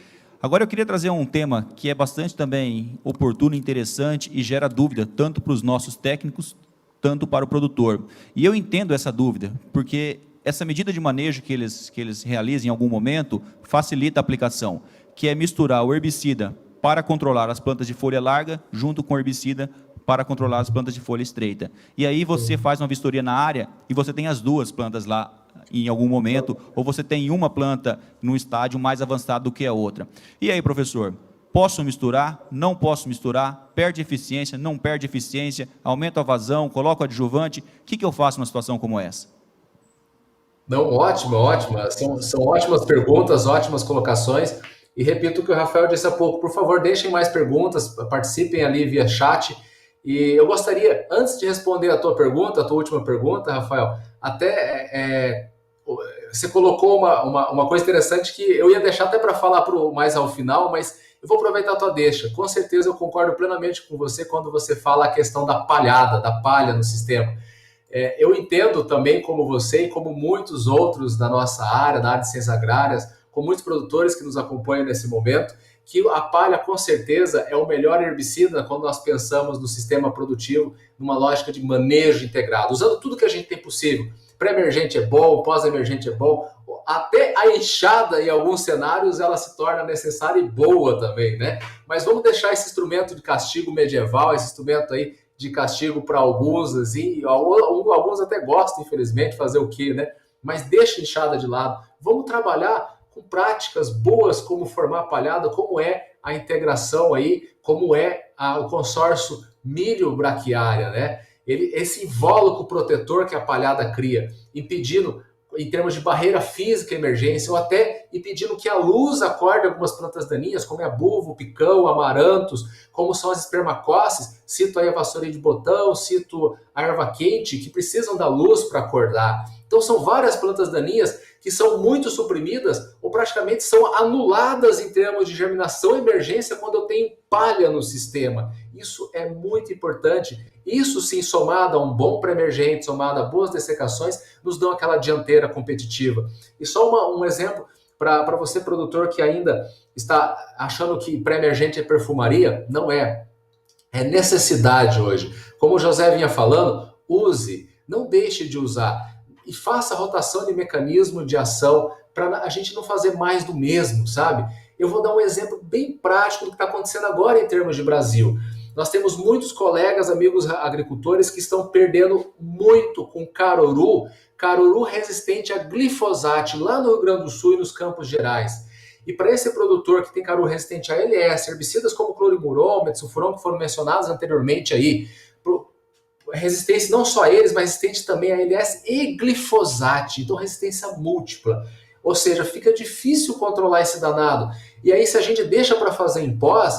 Agora eu queria trazer um tema que é bastante também oportuno, interessante e gera dúvida, tanto para os nossos técnicos, tanto para o produtor. E eu entendo essa dúvida, porque essa medida de manejo que eles realizam em algum momento facilita a aplicação, que é misturar o herbicida para controlar as plantas de folha larga, junto com o herbicida para controlar as plantas de folha estreita. E aí você faz uma vistoria na área e você tem as duas plantas lá em algum momento, ou você tem uma planta num estágio mais avançado do que a outra. E aí, professor, posso misturar? Não posso misturar? Perde eficiência? Não perde eficiência? Aumento a vazão? Coloco adjuvante? O que eu faço numa situação como essa? Não, ótima, ótima. São ótimas perguntas, ótimas colocações. E repito o que o Rafael disse há pouco. Por favor, deixem mais perguntas, participem ali via chat. E eu gostaria, antes de responder a tua pergunta, a tua última pergunta, Rafael, até você colocou uma coisa interessante que eu ia deixar até para falar mais ao final, mas eu vou aproveitar a tua deixa. Com certeza eu concordo plenamente com você quando você fala a questão da palhada, da palha no sistema. Eu entendo também, como você e como muitos outros da nossa área, da área de ciências agrárias, com muitos produtores que nos acompanham nesse momento, que a palha, com certeza, é o melhor herbicida quando nós pensamos no sistema produtivo, numa lógica de manejo integrado, usando tudo que a gente tem possível. Pré-emergente é bom, pós-emergente é bom, até a enxada, em alguns cenários, ela se torna necessária e boa também, né? Mas vamos deixar esse instrumento de castigo medieval, esse instrumento aí de castigo para alguns, assim, alguns até gostam, infelizmente, fazer o quê, né? Mas deixa a enxada de lado. Vamos trabalhar com práticas boas, como formar palhada, como é a integração aí, como é o consórcio milho-braquiária, né? Esse invólucro protetor que a palhada cria, impedindo, em termos de barreira física emergência, ou até impedindo que a luz acorde algumas plantas daninhas, como é a buva, o picão, o amarantos, como são as espermacosses, cito aí a vassourinha de botão, cito a erva quente, que precisam da luz para acordar. Então são várias plantas daninhas que são muito suprimidas ou praticamente são anuladas em termos de germinação e emergência quando eu tenho palha no sistema. Isso é muito importante. Isso sim, somado a um bom pré-emergente, somado a boas dessecações, nos dão aquela dianteira competitiva. E só um exemplo para você, produtor, que ainda está achando que pré-emergente é perfumaria, não é. É necessidade hoje. Como o José vinha falando, use, não deixe de usar. E faça a rotação de mecanismo de ação para a gente não fazer mais do mesmo, sabe? Eu vou dar um exemplo bem prático do que está acontecendo agora em termos de Brasil. Nós temos muitos colegas, amigos agricultores que estão perdendo muito com caruru resistente a glifosato lá no Rio Grande do Sul e nos Campos Gerais. E para esse produtor que tem caruru resistente a LS, herbicidas como clorimurol, metsulfuron, que foram mencionados anteriormente aí, resistência não só a eles, mas resistente também a LS e glifosato, então resistência múltipla. Ou seja, fica difícil controlar esse danado. E aí se a gente deixa para fazer em pós,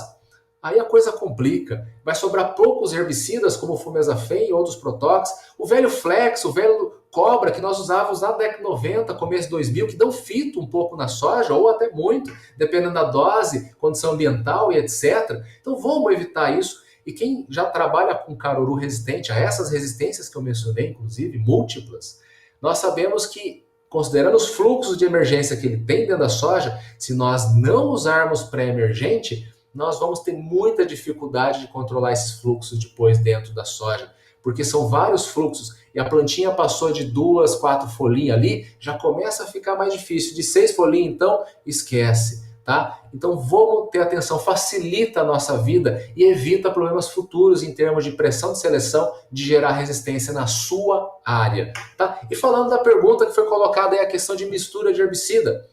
aí a coisa complica. Vai sobrar poucos herbicidas, como o Fumeza-Fem e outros protox. O velho Flex, o velho Cobra, que nós usávamos na década de 90, começo de 2000, que dão fito um pouco na soja, ou até muito, dependendo da dose, condição ambiental e etc. Então vamos evitar isso. E quem já trabalha com caruru resistente a essas resistências que eu mencionei, inclusive, múltiplas, nós sabemos que, considerando os fluxos de emergência que ele tem dentro da soja, se nós não usarmos pré-emergente, nós vamos ter muita dificuldade de controlar esses fluxos depois dentro da soja, porque são vários fluxos, e a plantinha passou de 2, 4 folhinhas ali, já começa a ficar mais difícil. De 6 folhinhas, então, esquece, tá? Então, vamos ter atenção, facilita a nossa vida e evita problemas futuros em termos de pressão de seleção, de gerar resistência na sua área, tá? E falando da pergunta que foi colocada aí, a questão de mistura de herbicida.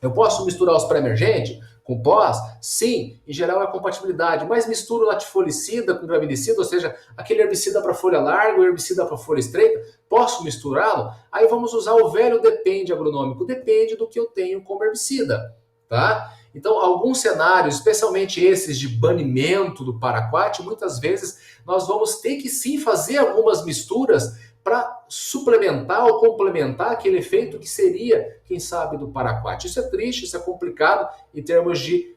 Eu posso misturar os pré-emergentes com pós? Sim, em geral é compatibilidade, mas misturo latifolicida com graminicida, ou seja, aquele herbicida para folha larga, o herbicida para folha estreita, posso misturá-lo? Aí vamos usar o velho depende agronômico, depende do que eu tenho como herbicida, tá? Então, alguns cenários, especialmente esses de banimento do paraquat, muitas vezes nós vamos ter que sim fazer algumas misturas para suplementar ou complementar aquele efeito que seria, quem sabe, do paraquat. Isso é triste, isso é complicado em termos de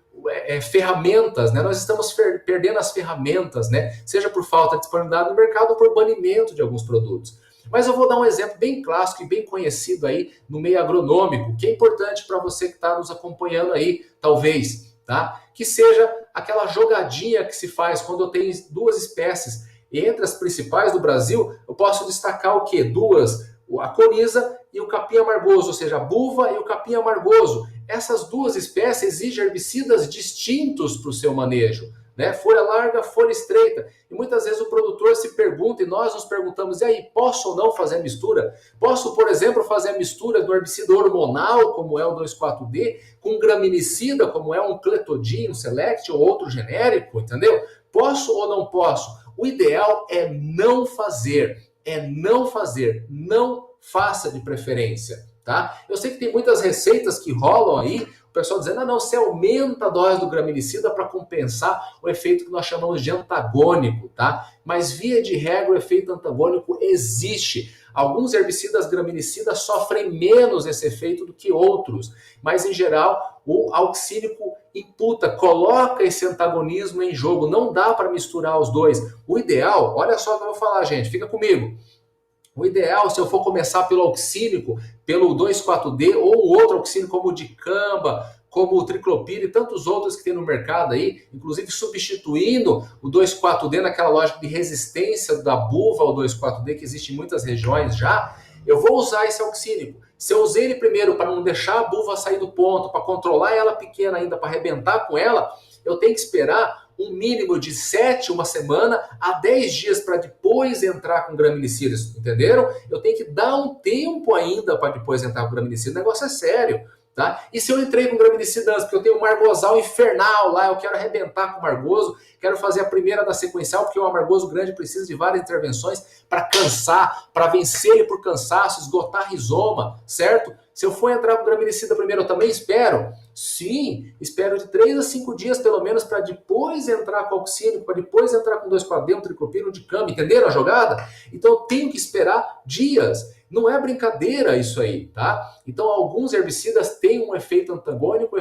ferramentas, né? Nós estamos perdendo as ferramentas, né? Seja por falta de disponibilidade no mercado ou por banimento de alguns produtos. Mas eu vou dar um exemplo bem clássico e bem conhecido aí no meio agronômico, que é importante para você que está nos acompanhando aí, talvez, tá? Que seja aquela jogadinha que se faz quando eu tenho duas espécies. Entre as principais do Brasil, eu posso destacar o quê? Duas, a coriza e o capim amargoso, ou seja, a buva e o capim amargoso. Essas duas espécies exigem herbicidas distintos para o seu manejo, né? Folha larga, folha estreita. E muitas vezes o produtor se pergunta, e nós nos perguntamos, e aí, posso ou não fazer a mistura? Posso, por exemplo, fazer a mistura do herbicida hormonal, como é o 2,4-D, com graminicida, como é um cletodin, um select ou outro genérico, entendeu? Posso ou não posso? O ideal é não fazer, não faça de preferência, tá? Eu sei que tem muitas receitas que rolam aí, o pessoal dizendo, não, você aumenta a dose do graminicida para compensar o efeito que nós chamamos de antagônico, tá? Mas via de regra o efeito antagônico existe. Alguns herbicidas graminicidas sofrem menos esse efeito do que outros, mas em geral o auxínico imputa, coloca esse antagonismo em jogo, não dá para misturar os dois. O ideal, olha só o que eu vou falar, gente, fica comigo. O ideal, se eu for começar pelo auxínico, pelo 2,4-D ou outro auxínico como o dicamba, como o triclopira e tantos outros que tem no mercado aí, inclusive substituindo o 2,4-D naquela lógica de resistência da buva ao 2,4-D que existe em muitas regiões já, eu vou usar esse auxínico. Se eu usei ele primeiro para não deixar a buva sair do ponto, para controlar ela pequena ainda, para arrebentar com ela, eu tenho que esperar um mínimo de 7, uma semana, a 10 dias para depois entrar com graminicidas, entenderam? Eu tenho que dar um tempo ainda para depois entrar com graminicida, o negócio é sério. Tá? E se eu entrei com graminicida antes, porque eu tenho um margosal infernal lá, eu quero arrebentar com o margoso, quero fazer a primeira da sequencial, porque o amargoso grande precisa de várias intervenções para cansar, para vencer ele por cansaço, esgotar rizoma, certo? Se eu for entrar com graminicida primeiro, eu também espero? Sim, espero de 3 a 5 dias pelo menos para depois entrar com auxílio, para depois entrar com 2,4-D, um triclopira, um dicamba, entenderam a jogada? Então eu tenho que esperar dias. Não é brincadeira isso aí, tá? Então, alguns herbicidas têm um efeito antagônico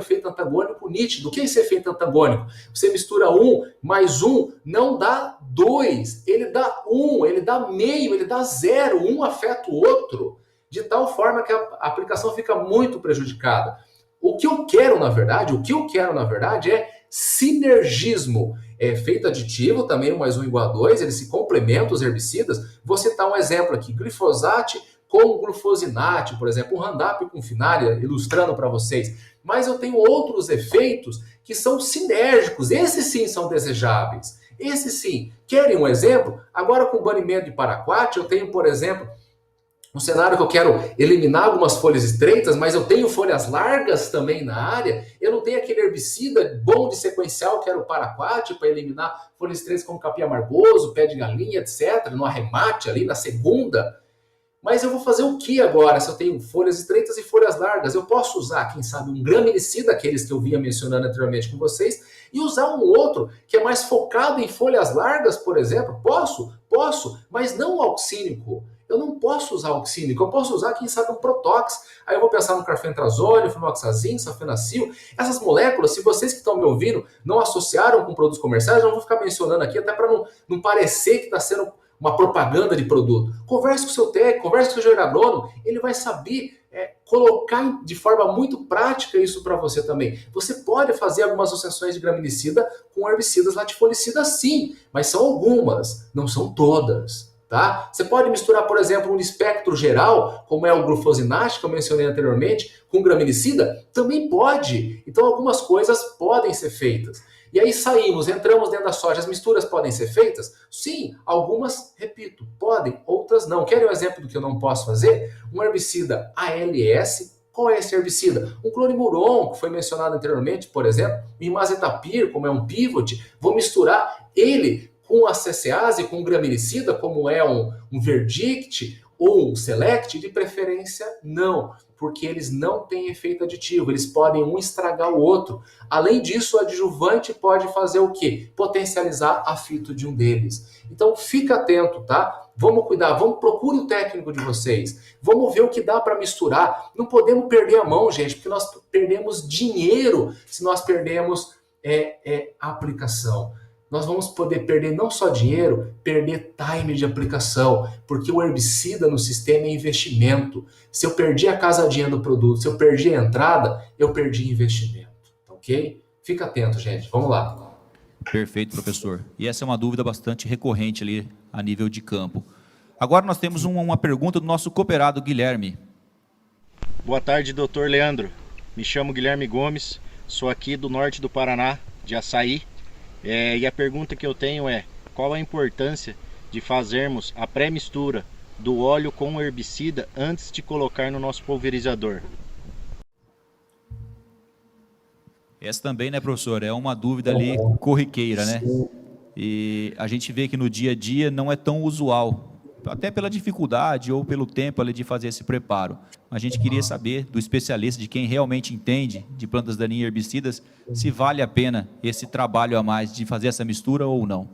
nítido. O que é esse efeito antagônico? Você mistura 1 mais 1, não dá 2, ele dá 1, ele dá meio, ele dá 0, um afeta o outro, de tal forma que a aplicação fica muito prejudicada. O que eu quero, na verdade, é sinergismo. É efeito aditivo, também 1 mais 1 igual a 2, eles se complementam os herbicidas. Vou citar um exemplo aqui, glifosato com glufosinato, por exemplo, um Roundup com Finária, ilustrando para vocês. Mas eu tenho outros efeitos que são sinérgicos, esses sim são desejáveis. Esse sim. Querem um exemplo? Agora com o banimento de paraquat, eu tenho, por exemplo, um cenário que eu quero eliminar algumas folhas estreitas, mas eu tenho folhas largas também na área. Eu não tenho aquele herbicida bom de sequencial que era o paraquat para eliminar folhas estreitas como capim amargoso, pé de galinha, etc. No arremate ali, na segunda. Mas eu vou fazer o que agora se eu tenho folhas estreitas e folhas largas? Eu posso usar, quem sabe, um graminicida, aqueles que eu vinha mencionando anteriormente com vocês, e usar um outro que é mais focado em folhas largas, por exemplo? Posso, mas não o auxínico. Eu não posso usar oxínico, eu posso usar, quem sabe, um Protox. Aí eu vou pensar no carfentrazole, fluoxazin, sulfenacil. Essas moléculas, se vocês que estão me ouvindo não associaram com produtos comerciais, eu não vou ficar mencionando aqui, até para não parecer que está sendo uma propaganda de produto. Converse com o seu técnico, converse com o seu agrônomo, ele vai saber colocar de forma muito prática isso para você também. Você pode fazer algumas associações de graminicida com herbicidas latifolicistas sim, mas são algumas, não são todas. Tá? Você pode misturar, por exemplo, um espectro geral, como é o glufosinato que eu mencionei anteriormente, com graminicida? Também pode. Então algumas coisas podem ser feitas. E aí entramos dentro da soja. As misturas podem ser feitas? Sim, algumas, repito, podem, outras não. Querem um exemplo do que eu não posso fazer? Um herbicida ALS. Qual é esse herbicida? Um clorimuron, que foi mencionado anteriormente, por exemplo, o imazetapir, como é um pivot, vou misturar ele com a CCase, com um graminicida, como é um Verdict ou um Select, de preferência não, porque eles não têm efeito aditivo, eles podem um estragar o outro. Além disso, o adjuvante pode fazer o quê? Potencializar a fito de um deles. Então fica atento, tá? Vamos cuidar, procure o técnico de vocês, vamos ver o que dá para misturar. Não podemos perder a mão, gente, porque nós perdemos dinheiro se nós perdemos a aplicação. Nós vamos poder perder não só dinheiro, perder time de aplicação, porque o herbicida no sistema é investimento. Se eu perdi a casadinha do produto, se eu perdi a entrada, eu perdi investimento, ok? Fica atento, gente. Vamos lá. Perfeito, professor. E essa é uma dúvida bastante recorrente ali a nível de campo. Agora nós temos uma pergunta do nosso cooperado Guilherme. Boa tarde, doutor Leandro. Me chamo Guilherme Gomes, sou aqui do norte do Paraná, de Açaí. E a pergunta que eu tenho é: qual a importância de fazermos a pré-mistura do óleo com o herbicida antes de colocar no nosso pulverizador? Essa também, né, professor, é uma dúvida ali corriqueira, né? E a gente vê que no dia a dia não é tão usual, até pela dificuldade ou pelo tempo ali de fazer esse preparo. A gente queria saber do especialista, de quem realmente entende de plantas daninhas e herbicidas, se vale a pena esse trabalho a mais de fazer essa mistura ou não.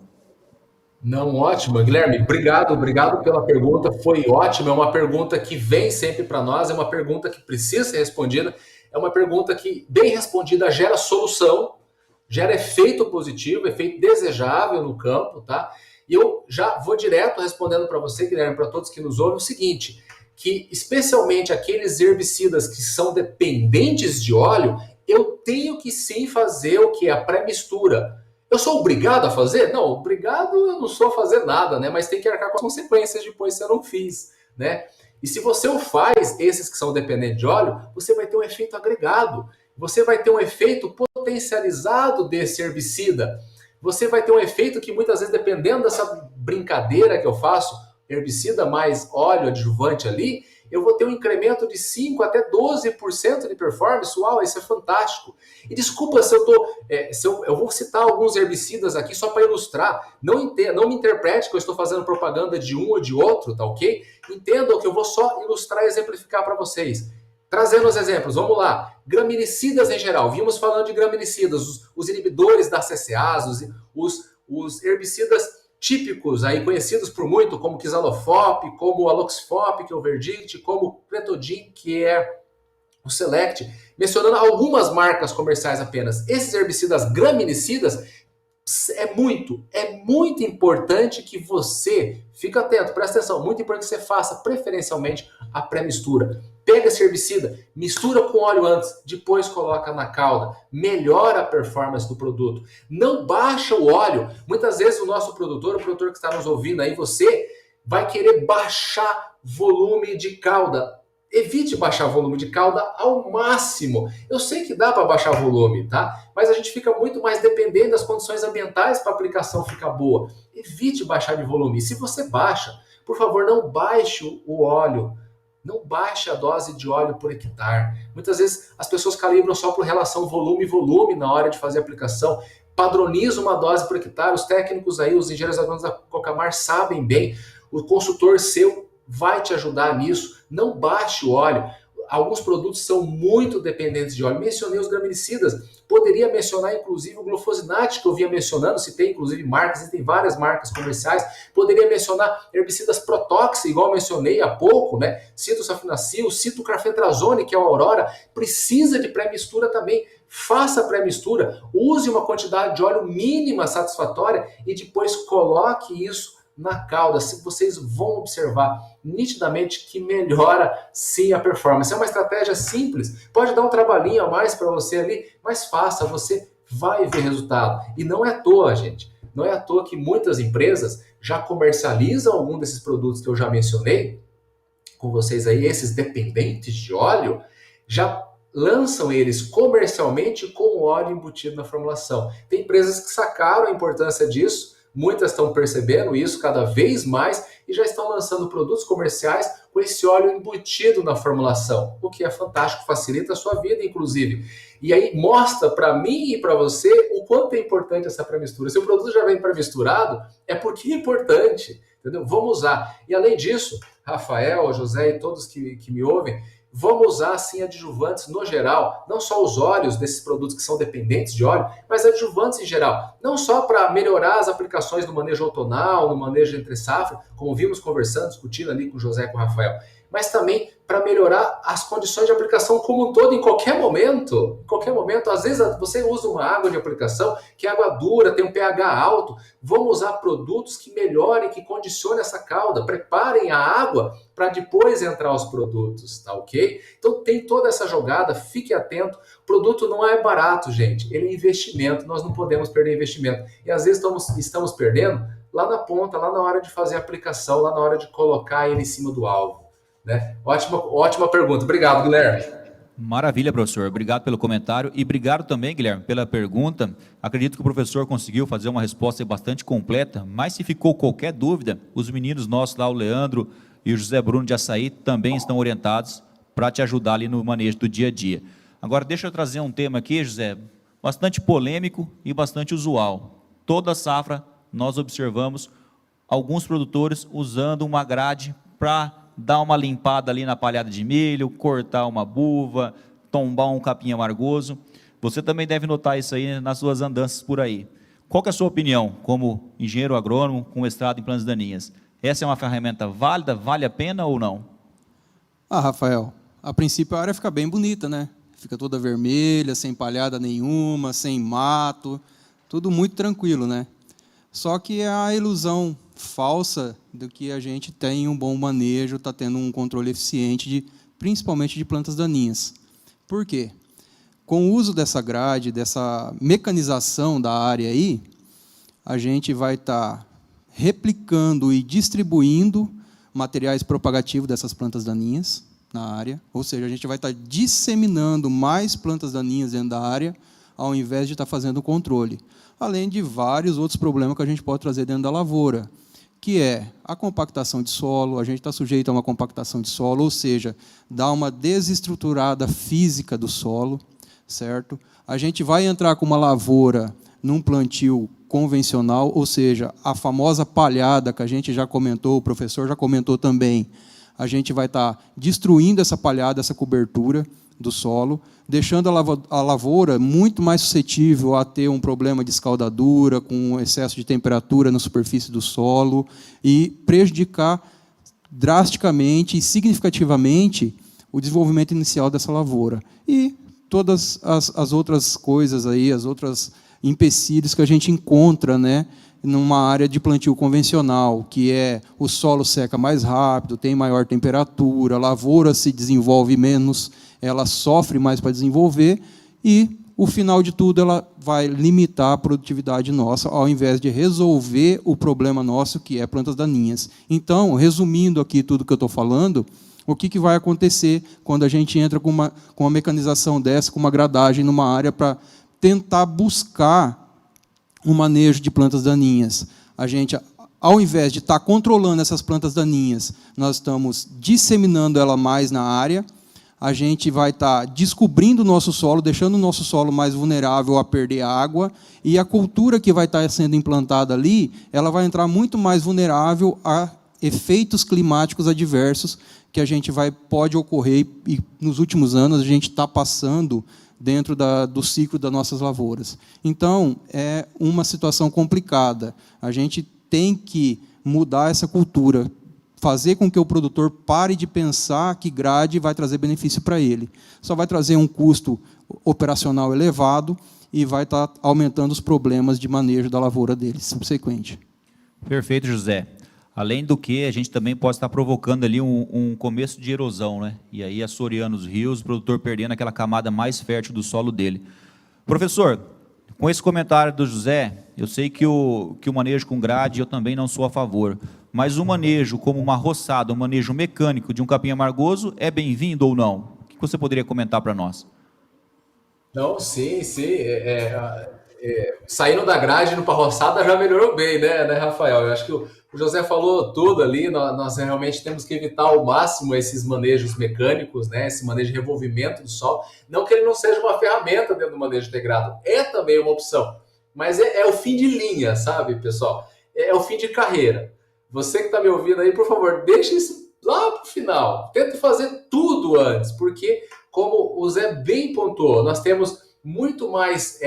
Não, ótimo. Guilherme, obrigado pela pergunta, foi ótimo, é uma pergunta que vem sempre para nós, é uma pergunta que precisa ser respondida, é uma pergunta que, bem respondida, gera solução, gera efeito positivo, efeito desejável no campo, tá? E eu já vou direto respondendo para você, Guilherme, para todos que nos ouvem, o seguinte, que especialmente aqueles herbicidas que são dependentes de óleo, eu tenho que sim fazer o que é a pré-mistura. Eu sou obrigado a fazer? Não, obrigado eu não sou a fazer nada, né? Mas tem que arcar com as consequências depois se eu não fiz, né? E se você o faz, esses que são dependentes de óleo, você vai ter um efeito agregado. Você vai ter um efeito potencializado desse herbicida. Você vai ter um efeito que muitas vezes, dependendo dessa brincadeira que eu faço, herbicida mais óleo adjuvante ali, eu vou ter um incremento de 5 até 12% de performance. Uau, isso é fantástico. E desculpa se eu vou citar alguns herbicidas aqui só para ilustrar. Não me interprete que eu estou fazendo propaganda de um ou de outro, tá ok? Entendam que eu vou só ilustrar e exemplificar para vocês. Trazendo os exemplos, vamos lá. Graminicidas em geral, vimos falando de graminicidas, os inibidores da CCase, os herbicidas típicos, aí conhecidos por muito, como Kizalofop, como Aloxfop, que é o Verdict, como Pretodin, que é o Select, mencionando algumas marcas comerciais apenas. Esses herbicidas graminicidas, é muito importante que você, fica atento, presta atenção, muito importante que você faça preferencialmente a pré-mistura. Pega esse herbicida, mistura com óleo antes, depois coloca na calda, melhora a performance do produto. Não baixa o óleo. Muitas vezes o nosso produtor, o produtor que está nos ouvindo aí, você vai querer baixar volume de calda. evite baixar volume de calda ao máximo. Eu sei que dá para baixar volume, tá? Mas a gente fica muito mais dependente das condições ambientais para a aplicação ficar boa. Evite baixar de volume. E se você baixa, por favor, não baixe o óleo. Não baixe a dose de óleo por hectare. Muitas vezes as pessoas calibram só por relação volume-volume na hora de fazer a aplicação. Padroniza uma dose por hectare. Os técnicos aí, os engenheiros agrônomos da Cocamar sabem bem. O consultor seu vai te ajudar nisso. Não baixe o óleo. Alguns produtos são muito dependentes de óleo. Mencionei os graminicidas. Poderia mencionar, inclusive, o glufosinate, que eu vinha mencionando. Citei, inclusive, marcas. Existem várias marcas comerciais. Poderia mencionar herbicidas Protox, igual mencionei há pouco, né? Citosafenacil, citocarbamazone, que é o Aurora. Precisa de pré-mistura também. Faça a pré-mistura. Use uma quantidade de óleo mínima satisfatória e depois coloque isso na cauda. Vocês vão observar nitidamente que melhora sim a performance. É uma estratégia simples, pode dar um trabalhinho a mais para você ali, mas faça, você vai ver resultado. E não é à toa, gente, não é à toa que muitas empresas já comercializam algum desses produtos que eu já mencionei com vocês aí, esses dependentes de óleo, já lançam eles comercialmente com o óleo embutido na formulação. Tem empresas que sacaram a importância disso. Muitas estão percebendo isso cada vez mais e já estão lançando produtos comerciais com esse óleo embutido na formulação, o que é fantástico, facilita a sua vida, inclusive. E aí mostra para mim e para você o quanto é importante essa pré-mistura. Se o produto já vem pré-misturado, é porque é importante, entendeu? Vamos usar. E além disso, Rafael, José e todos que me ouvem, vamos usar, sim, adjuvantes no geral, não só os óleos desses produtos que são dependentes de óleo, mas adjuvantes em geral. Não só para melhorar as aplicações no manejo outonal, no manejo entre safra, como vimos conversando, discutindo ali com o José e com o Rafael, mas também para melhorar as condições de aplicação como um todo, em qualquer momento. Em qualquer momento, às vezes você usa uma água de aplicação que é água dura, tem um pH alto. Vamos usar produtos que melhorem, que condicionem essa cauda. Preparem a água para depois entrar os produtos, tá ok? Então tem toda essa jogada, fique atento. O produto não é barato, gente. Ele é investimento, nós não podemos perder investimento. E às vezes estamos perdendo lá na ponta, lá na hora de fazer a aplicação, lá na hora de colocar ele em cima do alvo. Né? Ótima pergunta. Obrigado, Guilherme. Maravilha, professor. Obrigado pelo comentário e obrigado também, Guilherme, pela pergunta. Acredito que o professor conseguiu fazer uma resposta bastante completa, mas se ficou qualquer dúvida, os meninos nossos lá, o Leandro e o José Bruno de Açaí, também estão orientados para te ajudar ali no manejo do dia a dia. Agora, deixa eu trazer um tema aqui, José, bastante polêmico e bastante usual. Toda safra, nós observamos alguns produtores usando uma grade para dar uma limpada ali na palhada de milho, cortar uma buva, tombar um capim amargoso. Você também deve notar isso aí nas suas andanças por aí. Qual que é a sua opinião, como engenheiro agrônomo com mestrado em plantas daninhas? Essa é uma ferramenta válida, vale a pena ou não? Rafael, a princípio a área fica bem bonita, né? Fica toda vermelha, sem palhada nenhuma, sem mato, tudo muito tranquilo, né? Só que é a ilusão falsa do que a gente tem um bom manejo, está tendo um controle eficiente, principalmente de plantas daninhas. Por quê? Com o uso dessa grade, dessa mecanização da área aí, a gente vai estar replicando e distribuindo materiais propagativos dessas plantas daninhas na área, ou seja, a gente vai estar disseminando mais plantas daninhas dentro da área, ao invés de estar fazendo o controle. Além de vários outros problemas que a gente pode trazer dentro da lavoura, que é a compactação de solo. A gente está sujeito a uma compactação de solo, ou seja, dá uma desestruturada física do solo, certo? A gente vai entrar com uma lavoura num plantio convencional, ou seja, a famosa palhada que a gente já comentou, o professor já comentou também, a gente vai estar destruindo essa palhada, essa cobertura do solo, deixando a lavoura muito mais suscetível a ter um problema de escaldadura, com excesso de temperatura na superfície do solo, e prejudicar drasticamente e significativamente o desenvolvimento inicial dessa lavoura. E todas as outras coisas aí, as outras empecilhos que a gente encontra, né, numa área de plantio convencional, que é o solo seca mais rápido, tem maior temperatura, a lavoura se desenvolve menos, ela sofre mais para desenvolver e, o final de tudo, ela vai limitar a produtividade nossa, ao invés de resolver o problema nosso, que é plantas daninhas. Então, resumindo aqui tudo que eu estou falando, O que vai acontecer quando a gente entra com uma mecanização dessa, com uma gradagem numa área para tentar buscar um manejo de plantas daninhas? A gente, ao invés de estar controlando essas plantas daninhas, nós estamos disseminando ela mais na área, a gente vai estar descobrindo o nosso solo, deixando o nosso solo mais vulnerável a perder água, e a cultura que vai estar sendo implantada ali, ela vai entrar muito mais vulnerável a efeitos climáticos adversos que a gente pode ocorrer, e nos últimos anos a gente está passando dentro do ciclo das nossas lavouras. Então, é uma situação complicada. A gente tem que mudar essa cultura, fazer com que o produtor pare de pensar que grade vai trazer benefício para ele. Só vai trazer um custo operacional elevado e vai estar aumentando os problemas de manejo da lavoura dele, subsequente. Perfeito, José. Além do que, a gente também pode estar provocando ali um começo de erosão, né? E aí assoreando os rios, o produtor perdendo aquela camada mais fértil do solo dele. Professor, com esse comentário do José, eu sei que o manejo com grade eu também não sou a favor, mas o manejo como uma roçada, um manejo mecânico de um capim amargoso é bem-vindo ou não? O que você poderia comentar para nós? Não, sim. Saindo da grade indo para a roçada já melhorou bem, né, Rafael? Eu acho que o José falou tudo ali. Nós realmente temos que evitar ao máximo esses manejos mecânicos, né, esse manejo de revolvimento do solo. Não que ele não seja uma ferramenta dentro do manejo integrado, é também uma opção, mas é o fim de linha, sabe, pessoal? É o fim de carreira. Você que está me ouvindo aí, por favor, deixe isso lá para o final. Tenta fazer tudo antes, porque, como o Zé bem pontuou, nós temos muito mais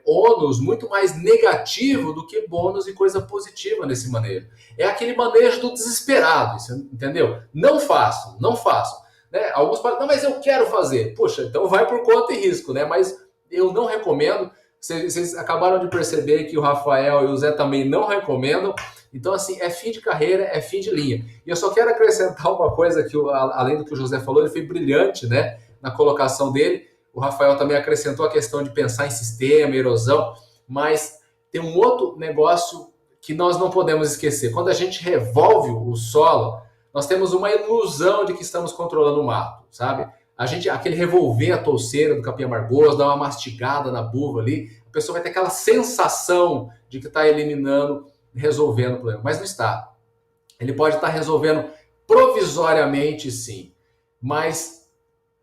ônus, muito mais negativo do que bônus e coisa positiva nesse manejo. É aquele manejo do desesperado, entendeu? Não façam. Né? Alguns falam, não, mas eu quero fazer. Poxa, então vai por conta e risco, né? Mas eu não recomendo. Vocês acabaram de perceber que o Rafael e o Zé também não recomendam. Então, assim, é fim de carreira, é fim de linha. E eu só quero acrescentar uma coisa que, além do que o José falou, ele foi brilhante, né, na colocação dele. O Rafael também acrescentou a questão de pensar em sistema, erosão, mas tem um outro negócio que nós não podemos esquecer. Quando a gente revolve o solo, nós temos uma ilusão de que estamos controlando o mato, sabe? Aquele revolver a touceira do capim amargoso, dar uma mastigada na buva ali, a pessoa vai ter aquela sensação de que está eliminando, resolvendo o problema, mas não está. Ele pode estar resolvendo provisoriamente, sim, mas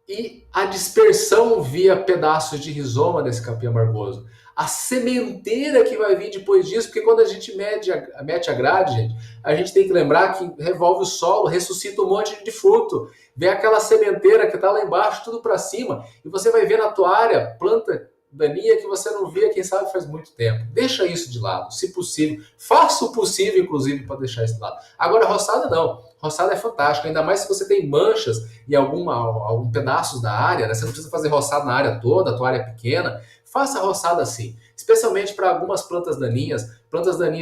e a dispersão via pedaços de rizoma desse capim amargoso? A sementeira que vai vir depois disso, porque quando a gente mete a grade, gente, a gente tem que lembrar que revolve o solo, ressuscita um monte de fruto, vem aquela sementeira que está lá embaixo, tudo para cima, e você vai ver na tua área planta daninha que você não via, quem sabe, faz muito tempo. Deixa isso de lado, se possível. Faça o possível, inclusive, para deixar isso de lado. Agora, roçada não. Roçada é fantástico, ainda mais se você tem manchas em algum pedaços da área, né? Você não precisa fazer roçada na área toda, a tua área é pequena. Faça roçada assim, especialmente para algumas plantas daninhas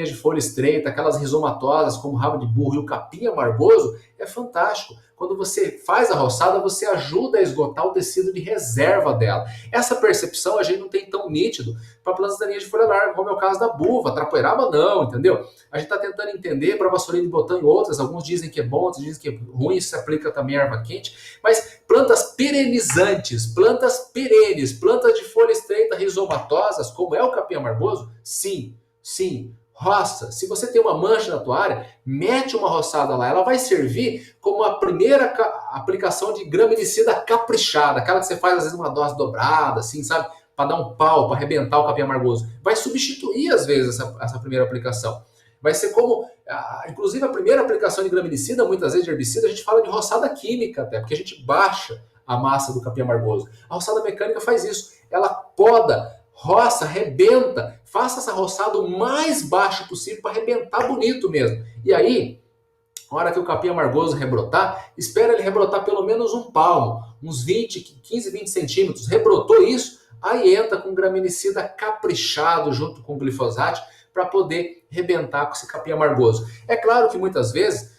de folha estreita, aquelas rizomatosas como o rabo de burro e o capim amargoso, é fantástico. Quando você faz a roçada, você ajuda a esgotar o tecido de reserva dela. Essa percepção a gente não tem tão nítido para plantas daninhas de folha larga, como é o caso da buva, trapoeraba não, entendeu? A gente está tentando entender para vassourinha de botão e outras, alguns dizem que é bom, outros dizem que é ruim, isso se aplica também à erva quente, mas plantas perenizantes, plantas perenes, plantas de folha estreita, rizomatosas, como é o capim amargoso, sim, roça. Se você tem uma mancha na tua área, mete uma roçada lá. Ela vai servir como a primeira aplicação de graminicida caprichada, aquela que você faz às vezes uma dose dobrada, assim, sabe? Para dar um pau, para arrebentar o capim amargoso. Vai substituir às vezes essa primeira aplicação. Vai ser como, inclusive a primeira aplicação de graminicida, muitas vezes de herbicida, a gente fala de roçada química até, porque a gente baixa a massa do capim amargoso. A roçada mecânica faz isso. Ela poda, roça, arrebenta, faça essa roçada o mais baixo possível para arrebentar bonito mesmo. E aí, na hora que o capim amargoso rebrotar, espera ele rebrotar pelo menos um palmo, uns 15, 20 centímetros. Rebrotou isso, aí entra com graminicida caprichado junto com glifosato para poder arrebentar com esse capim amargoso. É claro que muitas vezes,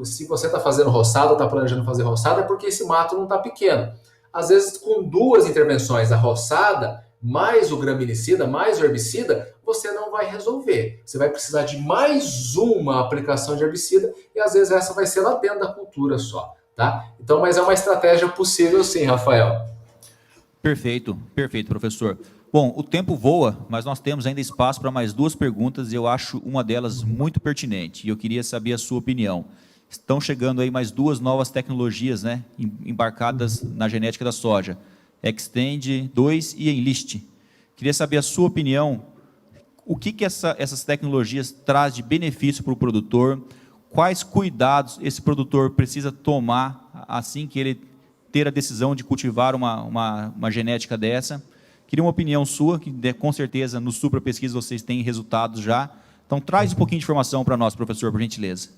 se você está fazendo roçada, está planejando fazer roçada, é porque esse mato não está pequeno. Às vezes, com duas intervenções, a roçada mais o graminicida, mais o herbicida, você não vai resolver. Você vai precisar de mais uma aplicação de herbicida e às vezes essa vai ser lá dentro da cultura só. tá? Então, mas é uma estratégia possível sim, Rafael. Perfeito, perfeito, professor. Bom, o tempo voa, mas nós temos ainda espaço para mais duas perguntas e eu acho uma delas muito pertinente e eu queria saber a sua opinião. Estão chegando aí mais duas novas tecnologias, né, embarcadas na genética da soja, Xtend 2 e Enlist. Queria saber a sua opinião, o que essas tecnologias trazem de benefício para o produtor, quais cuidados esse produtor precisa tomar assim que ele ter a decisão de cultivar uma genética dessa. Queria uma opinião sua, que com certeza no Supra Pesquisa vocês têm resultados já. Então traz um pouquinho de informação para nós, professor, por gentileza.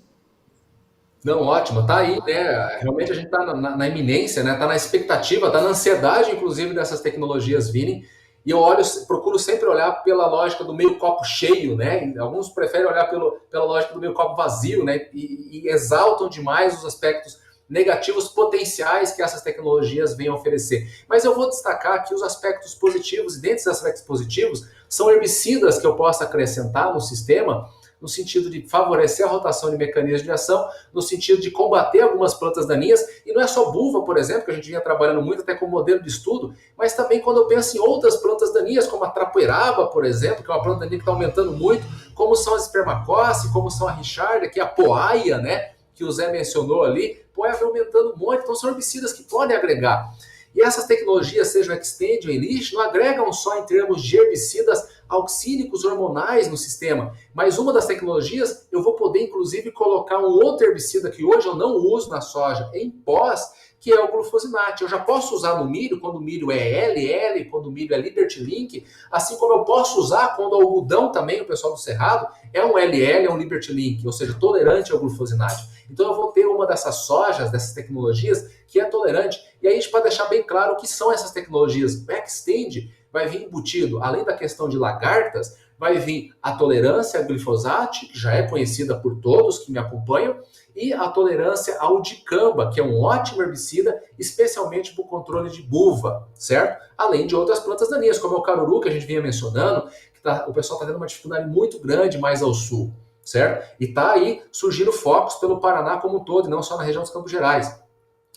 Não, ótimo, tá aí, né? Realmente a gente está na iminência, né? Está na expectativa, está na ansiedade, inclusive, dessas tecnologias virem. E eu procuro sempre olhar pela lógica do meio copo cheio, né? Alguns preferem olhar pela lógica do meio copo vazio, né? E exaltam demais os aspectos negativos potenciais que essas tecnologias vêm oferecer. Mas eu vou destacar aqui os aspectos positivos, e dentre esses aspectos positivos, são herbicidas que eu posso acrescentar no sistema, no sentido de favorecer a rotação de mecanismos de ação, no sentido de combater algumas plantas daninhas, e não é só buva, por exemplo, que a gente vinha trabalhando muito até como modelo de estudo, mas também quando eu penso em outras plantas daninhas, como a trapoeraba, por exemplo, que é uma planta daninha que está aumentando muito, como são as espermacosse, como são a richardia, que é a poaia, né, que o Zé mencionou ali, poaia vai aumentando muito, então são herbicidas que podem agregar. E essas tecnologias, seja o Xtend ou o Enlist, não agregam só em termos de herbicidas auxílicos hormonais no sistema, mas uma das tecnologias eu vou poder inclusive colocar um outro herbicida que hoje eu não uso na soja em pós, que é o glufosinate. Eu já posso usar no milho quando o milho é LL, quando o milho é Liberty Link, assim como eu posso usar quando o algodão também, o pessoal do Cerrado, é um LL, é um Liberty Link, ou seja, tolerante ao glufosinate. Então eu vou ter uma dessas sojas, dessas tecnologias, que é tolerante. E aí a gente pode deixar bem claro o que são essas tecnologias. O Xtend vai vir embutido, além da questão de lagartas, vai vir a tolerância ao glifosato, que já é conhecida por todos que me acompanham, e a tolerância ao dicamba, que é um ótimo herbicida, especialmente para o controle de buva, certo? Além de outras plantas daninhas, como é o caruru, que a gente vinha mencionando, que o pessoal está tendo uma dificuldade muito grande mais ao sul, certo? E está aí surgindo focos pelo Paraná como um todo, e não só na região dos Campos Gerais.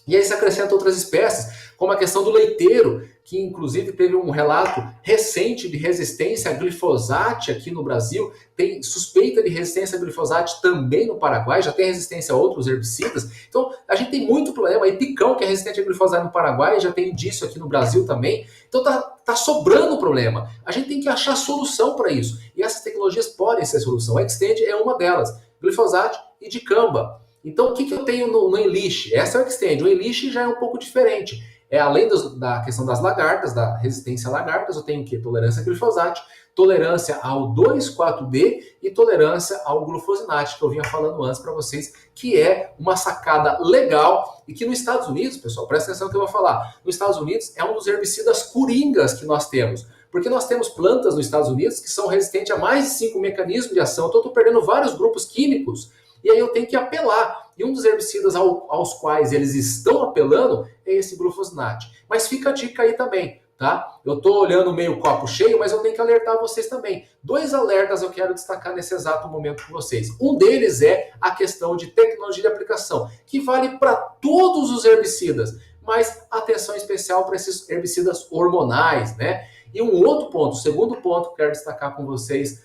E aí se acrescenta outras espécies, como a questão do leiteiro, que inclusive teve um relato recente de resistência a glifosato aqui no Brasil, tem suspeita de resistência a glifosato também no Paraguai, já tem resistência a outros herbicidas. Então a gente tem muito problema, aí picão que é resistente a glifosato no Paraguai, já tem disso aqui no Brasil também. Então tá sobrando problema. A gente tem que achar solução para isso. E essas tecnologias podem ser solução. A Xtend é uma delas, glifosato e dicamba. Então, o que eu tenho no Enlist? Essa é o Xtend. O Enlist já é um pouco diferente. Além da questão das lagartas, da resistência a lagartas, eu tenho o quê? Tolerância a glifosato, tolerância ao 2,4-D e tolerância ao glufosinate, que eu vinha falando antes para vocês, que é uma sacada legal e que nos Estados Unidos, pessoal, presta atenção no que eu vou falar, nos Estados Unidos é um dos herbicidas coringas que nós temos. Porque nós temos plantas nos Estados Unidos que são resistentes a mais de 5 mecanismos de ação. Então, eu estou perdendo vários grupos químicos e aí eu tenho que apelar. E um dos herbicidas aos quais eles estão apelando é esse glufosinate. Mas fica a dica aí também, tá? Eu estou olhando meio copo cheio, mas eu tenho que alertar vocês também. 2 alertas eu quero destacar nesse exato momento com vocês. Um deles é a questão de tecnologia de aplicação, que vale para todos os herbicidas, mas atenção especial para esses herbicidas hormonais, né? E um outro ponto, o segundo ponto que eu quero destacar com vocês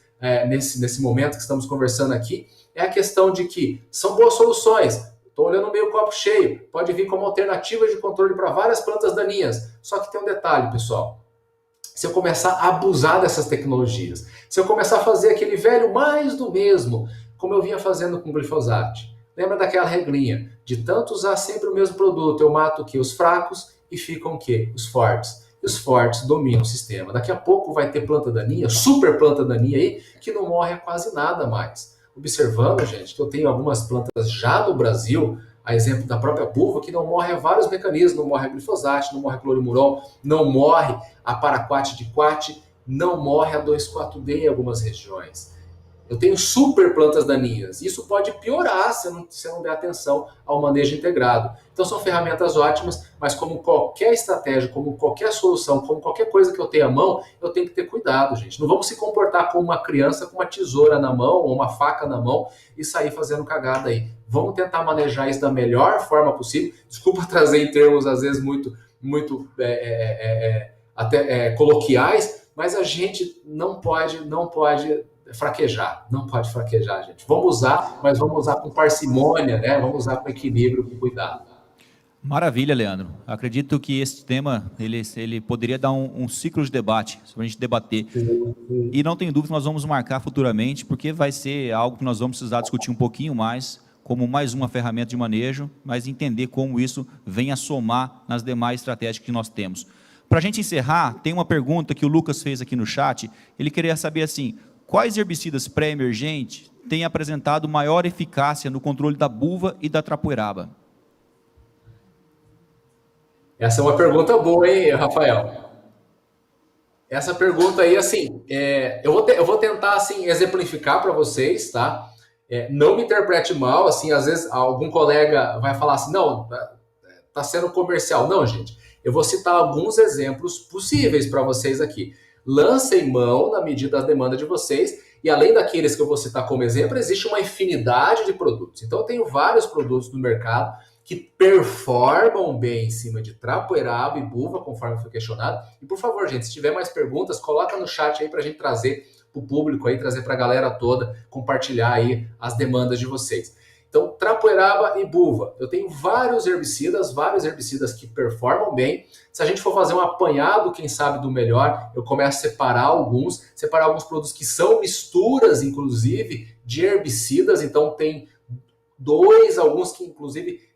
nesse momento que estamos conversando aqui, é a questão de que são boas soluções. Estou olhando meio copo cheio, pode vir como alternativa de controle para várias plantas daninhas. Só que tem um detalhe, pessoal. Se eu começar a abusar dessas tecnologias, se eu começar a fazer aquele velho mais do mesmo, como eu vinha fazendo com o glifosato, lembra daquela regrinha de tanto usar sempre o mesmo produto, eu mato o quê? Os fracos e ficam o quê? Os fortes. E os fortes dominam o sistema. Daqui a pouco vai ter planta daninha, super planta daninha aí, que não morre a quase nada mais. Observando, gente, que eu tenho algumas plantas já no Brasil, a exemplo da própria buva, que não morre a vários mecanismos, não morre a glifosato, não morre a clorimuron, não morre a paraquat diquat, não morre a 2,4-D em algumas regiões. Eu tenho super plantas daninhas. Isso pode piorar se eu não der atenção ao manejo integrado. Então são ferramentas ótimas, mas como qualquer estratégia, como qualquer solução, como qualquer coisa que eu tenha à mão, eu tenho que ter cuidado, gente. Não vamos se comportar como uma criança com uma tesoura na mão ou uma faca na mão e sair fazendo cagada aí. Vamos tentar manejar isso da melhor forma possível. Desculpa trazer em termos, às vezes, muito coloquiais, mas a gente não pode fraquejar, não pode fraquejar, gente. Vamos usar, mas vamos usar com parcimônia, né? Vamos usar com equilíbrio, com cuidado. Maravilha, Leandro. Acredito que esse tema ele poderia dar um ciclo de debate, para a gente debater. E não tenho dúvida que nós vamos marcar futuramente, porque vai ser algo que nós vamos precisar discutir um pouquinho mais, como mais uma ferramenta de manejo, mas entender como isso vem a somar nas demais estratégias que nós temos. Para a gente encerrar, tem uma pergunta que o Lucas fez aqui no chat. Ele queria saber assim: quais herbicidas pré-emergentes têm apresentado maior eficácia no controle da buva e da trapoeraba? Essa é uma pergunta boa, hein, Rafael? Essa pergunta aí, assim, eu vou tentar assim, exemplificar para vocês, tá? Não me interprete mal, assim, às vezes algum colega vai falar assim, não, tá sendo comercial. Não, gente, eu vou citar alguns exemplos possíveis para vocês aqui. Lancem mão na medida da demanda de vocês, e além daqueles que eu vou citar como exemplo, existe uma infinidade de produtos. Então eu tenho vários produtos no mercado que performam bem em cima de trapoeraba e buva, conforme foi questionado. E por favor, gente, se tiver mais perguntas, coloca no chat aí para a gente trazer para o público, aí, trazer para a galera toda, compartilhar aí as demandas de vocês. Então, trapoeraba e buva. Eu tenho vários herbicidas que performam bem. Se a gente for fazer um apanhado, quem sabe, do melhor, eu começo a separar alguns produtos que são misturas, inclusive, de herbicidas. Então, tem alguns que, inclusive,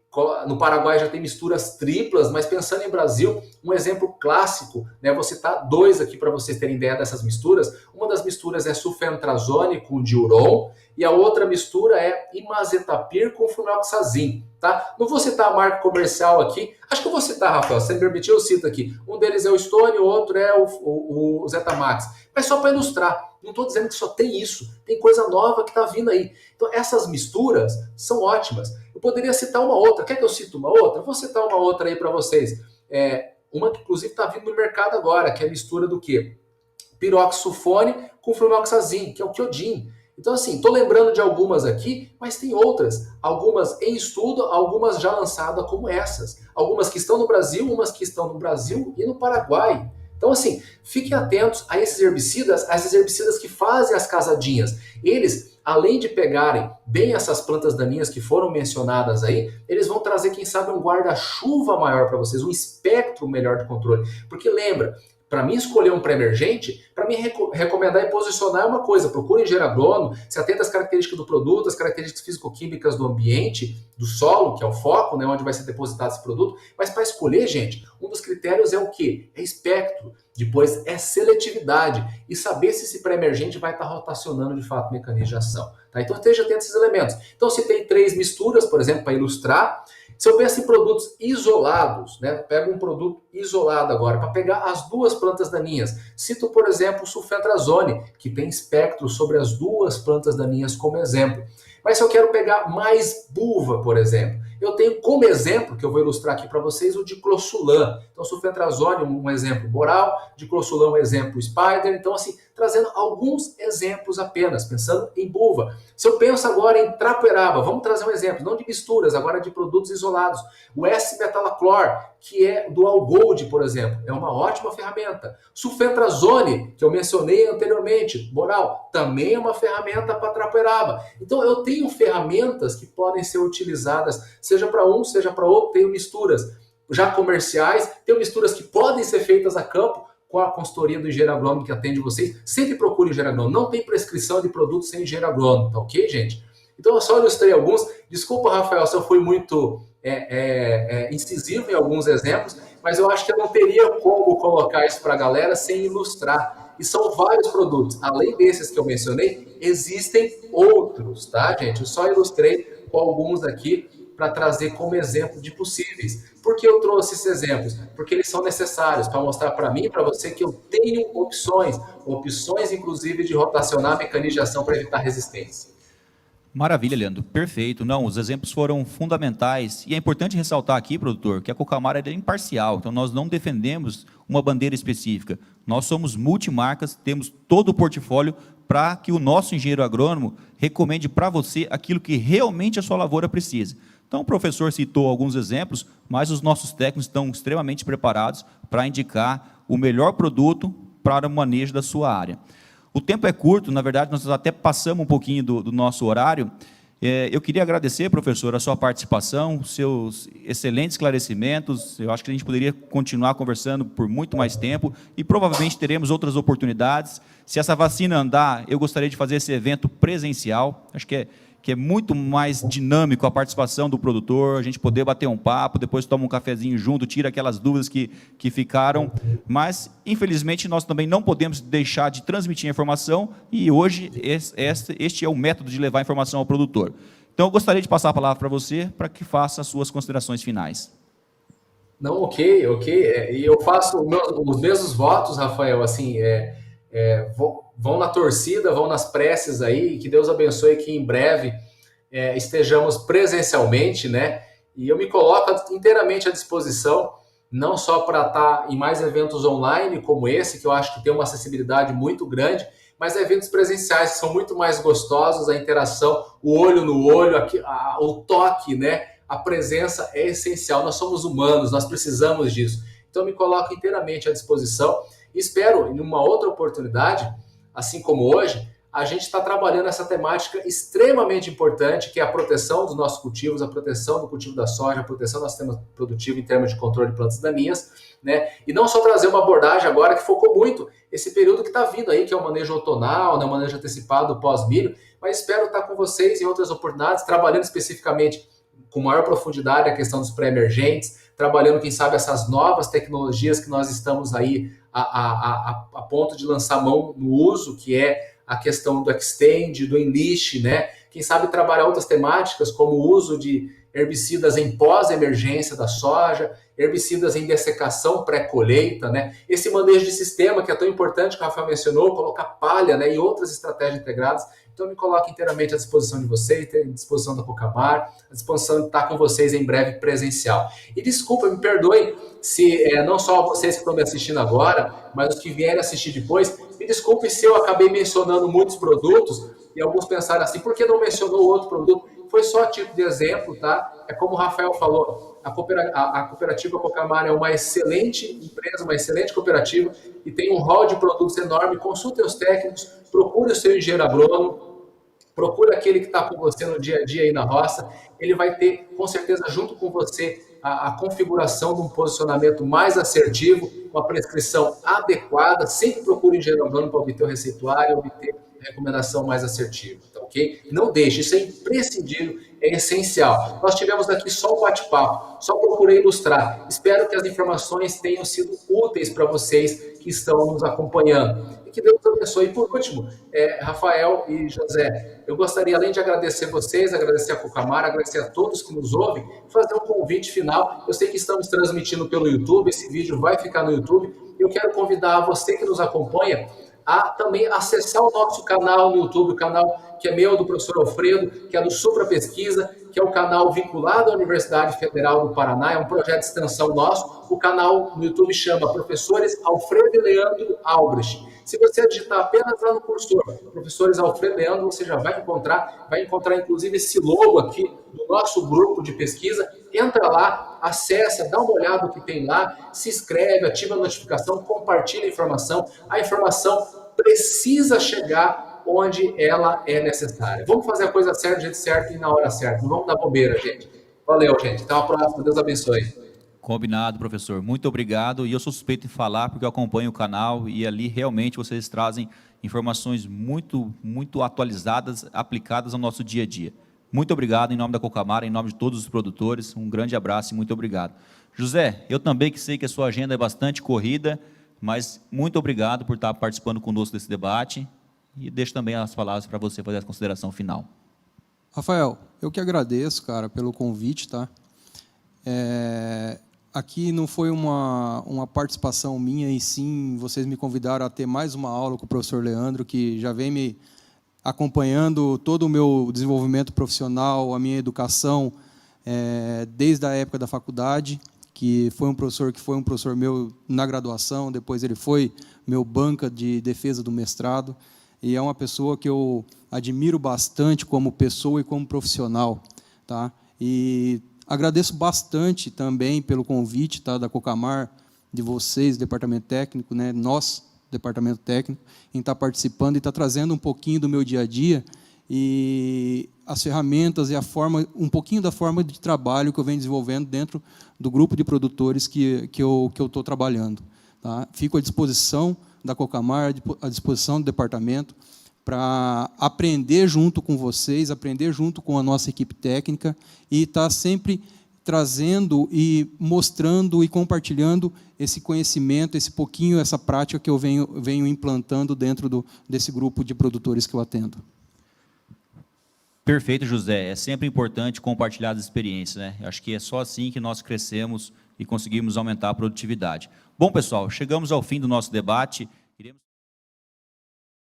no Paraguai já tem misturas triplas, mas pensando em Brasil, um exemplo clássico, né? Vou citar dois aqui para vocês terem ideia dessas misturas. Uma das misturas é sulfentrazone com diuron e a outra mistura é imazetapir com flumelxazin, tá? Não vou citar a marca comercial aqui, acho que eu vou citar, Rafael, se me permitir eu cito aqui. Um deles é o Stone, o outro é o Zetamax, mas só para ilustrar. Não estou dizendo que só tem isso, tem coisa nova que está vindo aí. Então essas misturas são ótimas. Eu poderia citar uma outra. Quer que eu cite uma outra? Eu vou citar uma outra aí para vocês. Uma que inclusive está vindo no mercado agora, que é a mistura do quê? Piroxsulfone com flumelxazin, que é o Kyodin. Então assim, estou lembrando de algumas aqui, mas tem outras. Algumas em estudo, algumas já lançadas como essas. Algumas que estão no Brasil, umas que estão no Brasil e no Paraguai. Então, assim, fiquem atentos a esses herbicidas que fazem as casadinhas. Eles, além de pegarem bem essas plantas daninhas que foram mencionadas aí, eles vão trazer, quem sabe, um guarda-chuva maior para vocês, um espectro melhor de controle. Porque lembra, para mim escolher um pré-emergente, para mim recomendar e posicionar é uma coisa, procure engenheiro agrônomo, se atenta às características do produto, às características físico-químicas do ambiente, do solo, que é o foco, né, onde vai ser depositado esse produto, mas para escolher, gente, um dos critérios é o quê? É espectro, depois é seletividade e saber se esse pré-emergente vai estar rotacionando de fato o mecanismo de ação. Tá? Então esteja atento a esses elementos. Então se tem 3 misturas, por exemplo, para ilustrar, se eu penso em produtos isolados, né? Pego um produto isolado agora, para pegar as duas plantas daninhas. Cito, por exemplo, o sulfentrazone, que tem espectro sobre as duas plantas daninhas como exemplo. Mas se eu quero pegar mais buva, por exemplo, eu tenho como exemplo, que eu vou ilustrar aqui para vocês, o diclosulam. Então, sulfentrazone, um exemplo boral, diclosulam, um exemplo spider. Então, assim, trazendo alguns exemplos apenas, pensando em buva. Se eu penso agora em trapoeraba, vamos trazer um exemplo, não de misturas, agora de produtos isolados. O S-metalaclor, que é do Algold, por exemplo, é uma ótima ferramenta. Sulfentrazone, que eu mencionei anteriormente, boral, também é uma ferramenta para trapoeraba. Então, eu tenho ferramentas que podem ser utilizadas, seja para um, seja para outro, tenho misturas já comerciais, tenho misturas que podem ser feitas a campo, com a consultoria do engenheiro agrônomo que atende vocês. Sempre procure engenheiro agrônomo. Não tem prescrição de produto sem engenheiro agrônomo, tá ok, gente? Então eu só ilustrei alguns. Desculpa, Rafael, se eu fui muito incisivo em alguns exemplos, mas eu acho que eu não teria como colocar isso para a galera sem ilustrar. E são vários produtos. Além desses que eu mencionei, existem outros, tá, gente? Eu só ilustrei com alguns aqui para trazer como exemplo de possíveis. Por que eu trouxe esses exemplos? Porque eles são necessários para mostrar para mim e para você que eu tenho opções inclusive de rotacionar mecanismos de ação para evitar resistência. Maravilha, Leandro. Perfeito. Não, os exemplos foram fundamentais. E é importante ressaltar aqui, produtor, que a Cocamar é imparcial. Então, nós não defendemos uma bandeira específica. Nós somos multimarcas, temos todo o portfólio para que o nosso engenheiro agrônomo recomende para você aquilo que realmente a sua lavoura precisa. Então, o professor citou alguns exemplos, mas os nossos técnicos estão extremamente preparados para indicar o melhor produto para o manejo da sua área. O tempo é curto, na verdade, nós até passamos um pouquinho do nosso horário. Eu queria agradecer, professor, a sua participação, seus excelentes esclarecimentos. Eu acho que a gente poderia continuar conversando por muito mais tempo e provavelmente teremos outras oportunidades. Se essa vacina andar, eu gostaria de fazer esse evento presencial. Acho que é muito mais dinâmico a participação do produtor, a gente poder bater um papo, depois toma um cafezinho junto, tira aquelas dúvidas que ficaram, mas, infelizmente, nós também não podemos deixar de transmitir a informação e hoje este é o método de levar a informação ao produtor. Então, eu gostaria de passar a palavra para você, para que faça as suas considerações finais. Não, ok. E eu faço os mesmos votos, Rafael, assim, vão na torcida, vão nas preces aí, que Deus abençoe que em breve estejamos presencialmente, né? E eu me coloco inteiramente à disposição, não só para estar em mais eventos online como esse, que eu acho que tem uma acessibilidade muito grande, mas eventos presenciais que são muito mais gostosos, a interação, o olho no olho, o toque, né? A presença é essencial, nós somos humanos, nós precisamos disso. Então, eu me coloco inteiramente à disposição. Espero, em uma outra oportunidade, assim como hoje, a gente está trabalhando essa temática extremamente importante, que é a proteção dos nossos cultivos, a proteção do cultivo da soja, a proteção do sistema produtivo em termos de controle de plantas daninhas, né? E não só trazer uma abordagem agora que focou muito esse período que está vindo aí, que é o manejo outonal, né, o manejo antecipado pós-milho, mas espero estar com vocês em outras oportunidades, trabalhando especificamente com maior profundidade a questão dos pré-emergentes, trabalhando, quem sabe, essas novas tecnologias que nós estamos aí a ponto de lançar mão no uso, que é a questão do extend, do enlist, né? Quem sabe trabalhar outras temáticas, como o uso de herbicidas em pós-emergência da soja, herbicidas em dessecação pré-colheita, né? Esse manejo de sistema que é tão importante, que o Rafael mencionou, colocar palha, né, e outras estratégias integradas. Então, eu me coloco inteiramente à disposição de vocês, à disposição da Cocamar, à disposição de estar com vocês em breve presencial. E desculpa, me perdoem se não só vocês que estão me assistindo agora, mas os que vierem assistir depois, me desculpe se eu acabei mencionando muitos produtos e alguns pensaram assim, por que não mencionou outro produto? Foi só a título de exemplo, tá? É como o Rafael falou, a cooperativa Cocamar é uma excelente empresa, uma excelente cooperativa e tem um hall de produtos enorme. Consultem os técnicos, procure o seu engenheiro agrônomo, procure aquele que está com você no dia a dia aí na roça. Ele vai ter, com certeza, junto com você, a configuração de um posicionamento mais assertivo, uma prescrição adequada. Sempre procure o engenheiro agrônomo para obter o receituário, obter recomendação mais assertiva, tá ok? Não deixe, isso é imprescindível, é essencial. Nós tivemos aqui só um bate-papo, só procurei ilustrar. Espero que as informações tenham sido úteis para vocês que estão nos acompanhando. E que Deus abençoe. E por último, Rafael e José, eu gostaria, além de agradecer vocês, agradecer a Cocamar, agradecer a todos que nos ouvem, fazer um convite final. Eu sei que estamos transmitindo pelo YouTube, esse vídeo vai ficar no YouTube. Eu quero convidar você que nos acompanha a também acessar o nosso canal no YouTube, o canal que é meu, do professor Alfredo, que é do Supra Pesquisa, que é o canal vinculado à Universidade Federal do Paraná, é um projeto de extensão nosso. O canal no YouTube chama Professores Alfredo e Leandro Albrecht. Se você digitar apenas lá no cursor, Professores Alfredo e Leandro, você já vai encontrar inclusive esse logo aqui do nosso grupo de pesquisa. Entra lá, acessa, dá uma olhada no que tem lá, se inscreve, ativa a notificação, compartilha a informação. A informação precisa chegar onde ela é necessária. Vamos fazer a coisa certa, do jeito certo e na hora certa. Não vamos dar bobeira, gente. Valeu, gente. Até a próxima. Deus abençoe. Combinado, professor. Muito obrigado. E eu sou suspeito em falar porque eu acompanho o canal e ali realmente vocês trazem informações muito, muito atualizadas, aplicadas ao nosso dia a dia. Muito obrigado em nome da Cocamar, em nome de todos os produtores. Um grande abraço e muito obrigado. José, eu também que sei que a sua agenda é bastante corrida, mas muito obrigado por estar participando conosco desse debate e deixo também as palavras para você fazer a consideração final. Rafael, Eu que agradeço, cara, pelo convite, tá? Aqui não foi uma participação minha, e sim vocês me convidaram a ter mais uma aula com o professor Leandro, que já vem me acompanhando todo o meu desenvolvimento profissional, a minha educação, desde a época da faculdade, que foi um professor meu na graduação, depois ele foi meu banca de defesa do mestrado, e é uma pessoa que eu admiro bastante como pessoa e como profissional, tá? E agradeço bastante também pelo convite, tá, da Cocamar, de vocês, departamento técnico, né, nós, departamento técnico, em estar participando e estar trazendo um pouquinho do meu dia a dia e as ferramentas e a forma, um pouquinho da forma de trabalho que eu venho desenvolvendo dentro do grupo de produtores que eu estou trabalhando. Tá? Fico à disposição da Cocamar, à disposição do departamento, para aprender junto com vocês, aprender junto com a nossa equipe técnica e estar sempre trazendo e mostrando e compartilhando esse conhecimento, esse pouquinho, essa prática que eu venho implantando dentro desse grupo de produtores que eu atendo. Perfeito, José. É sempre importante compartilhar as experiências, né? Acho que é só assim que nós crescemos e conseguimos aumentar a produtividade. Bom, pessoal, chegamos ao fim do nosso debate.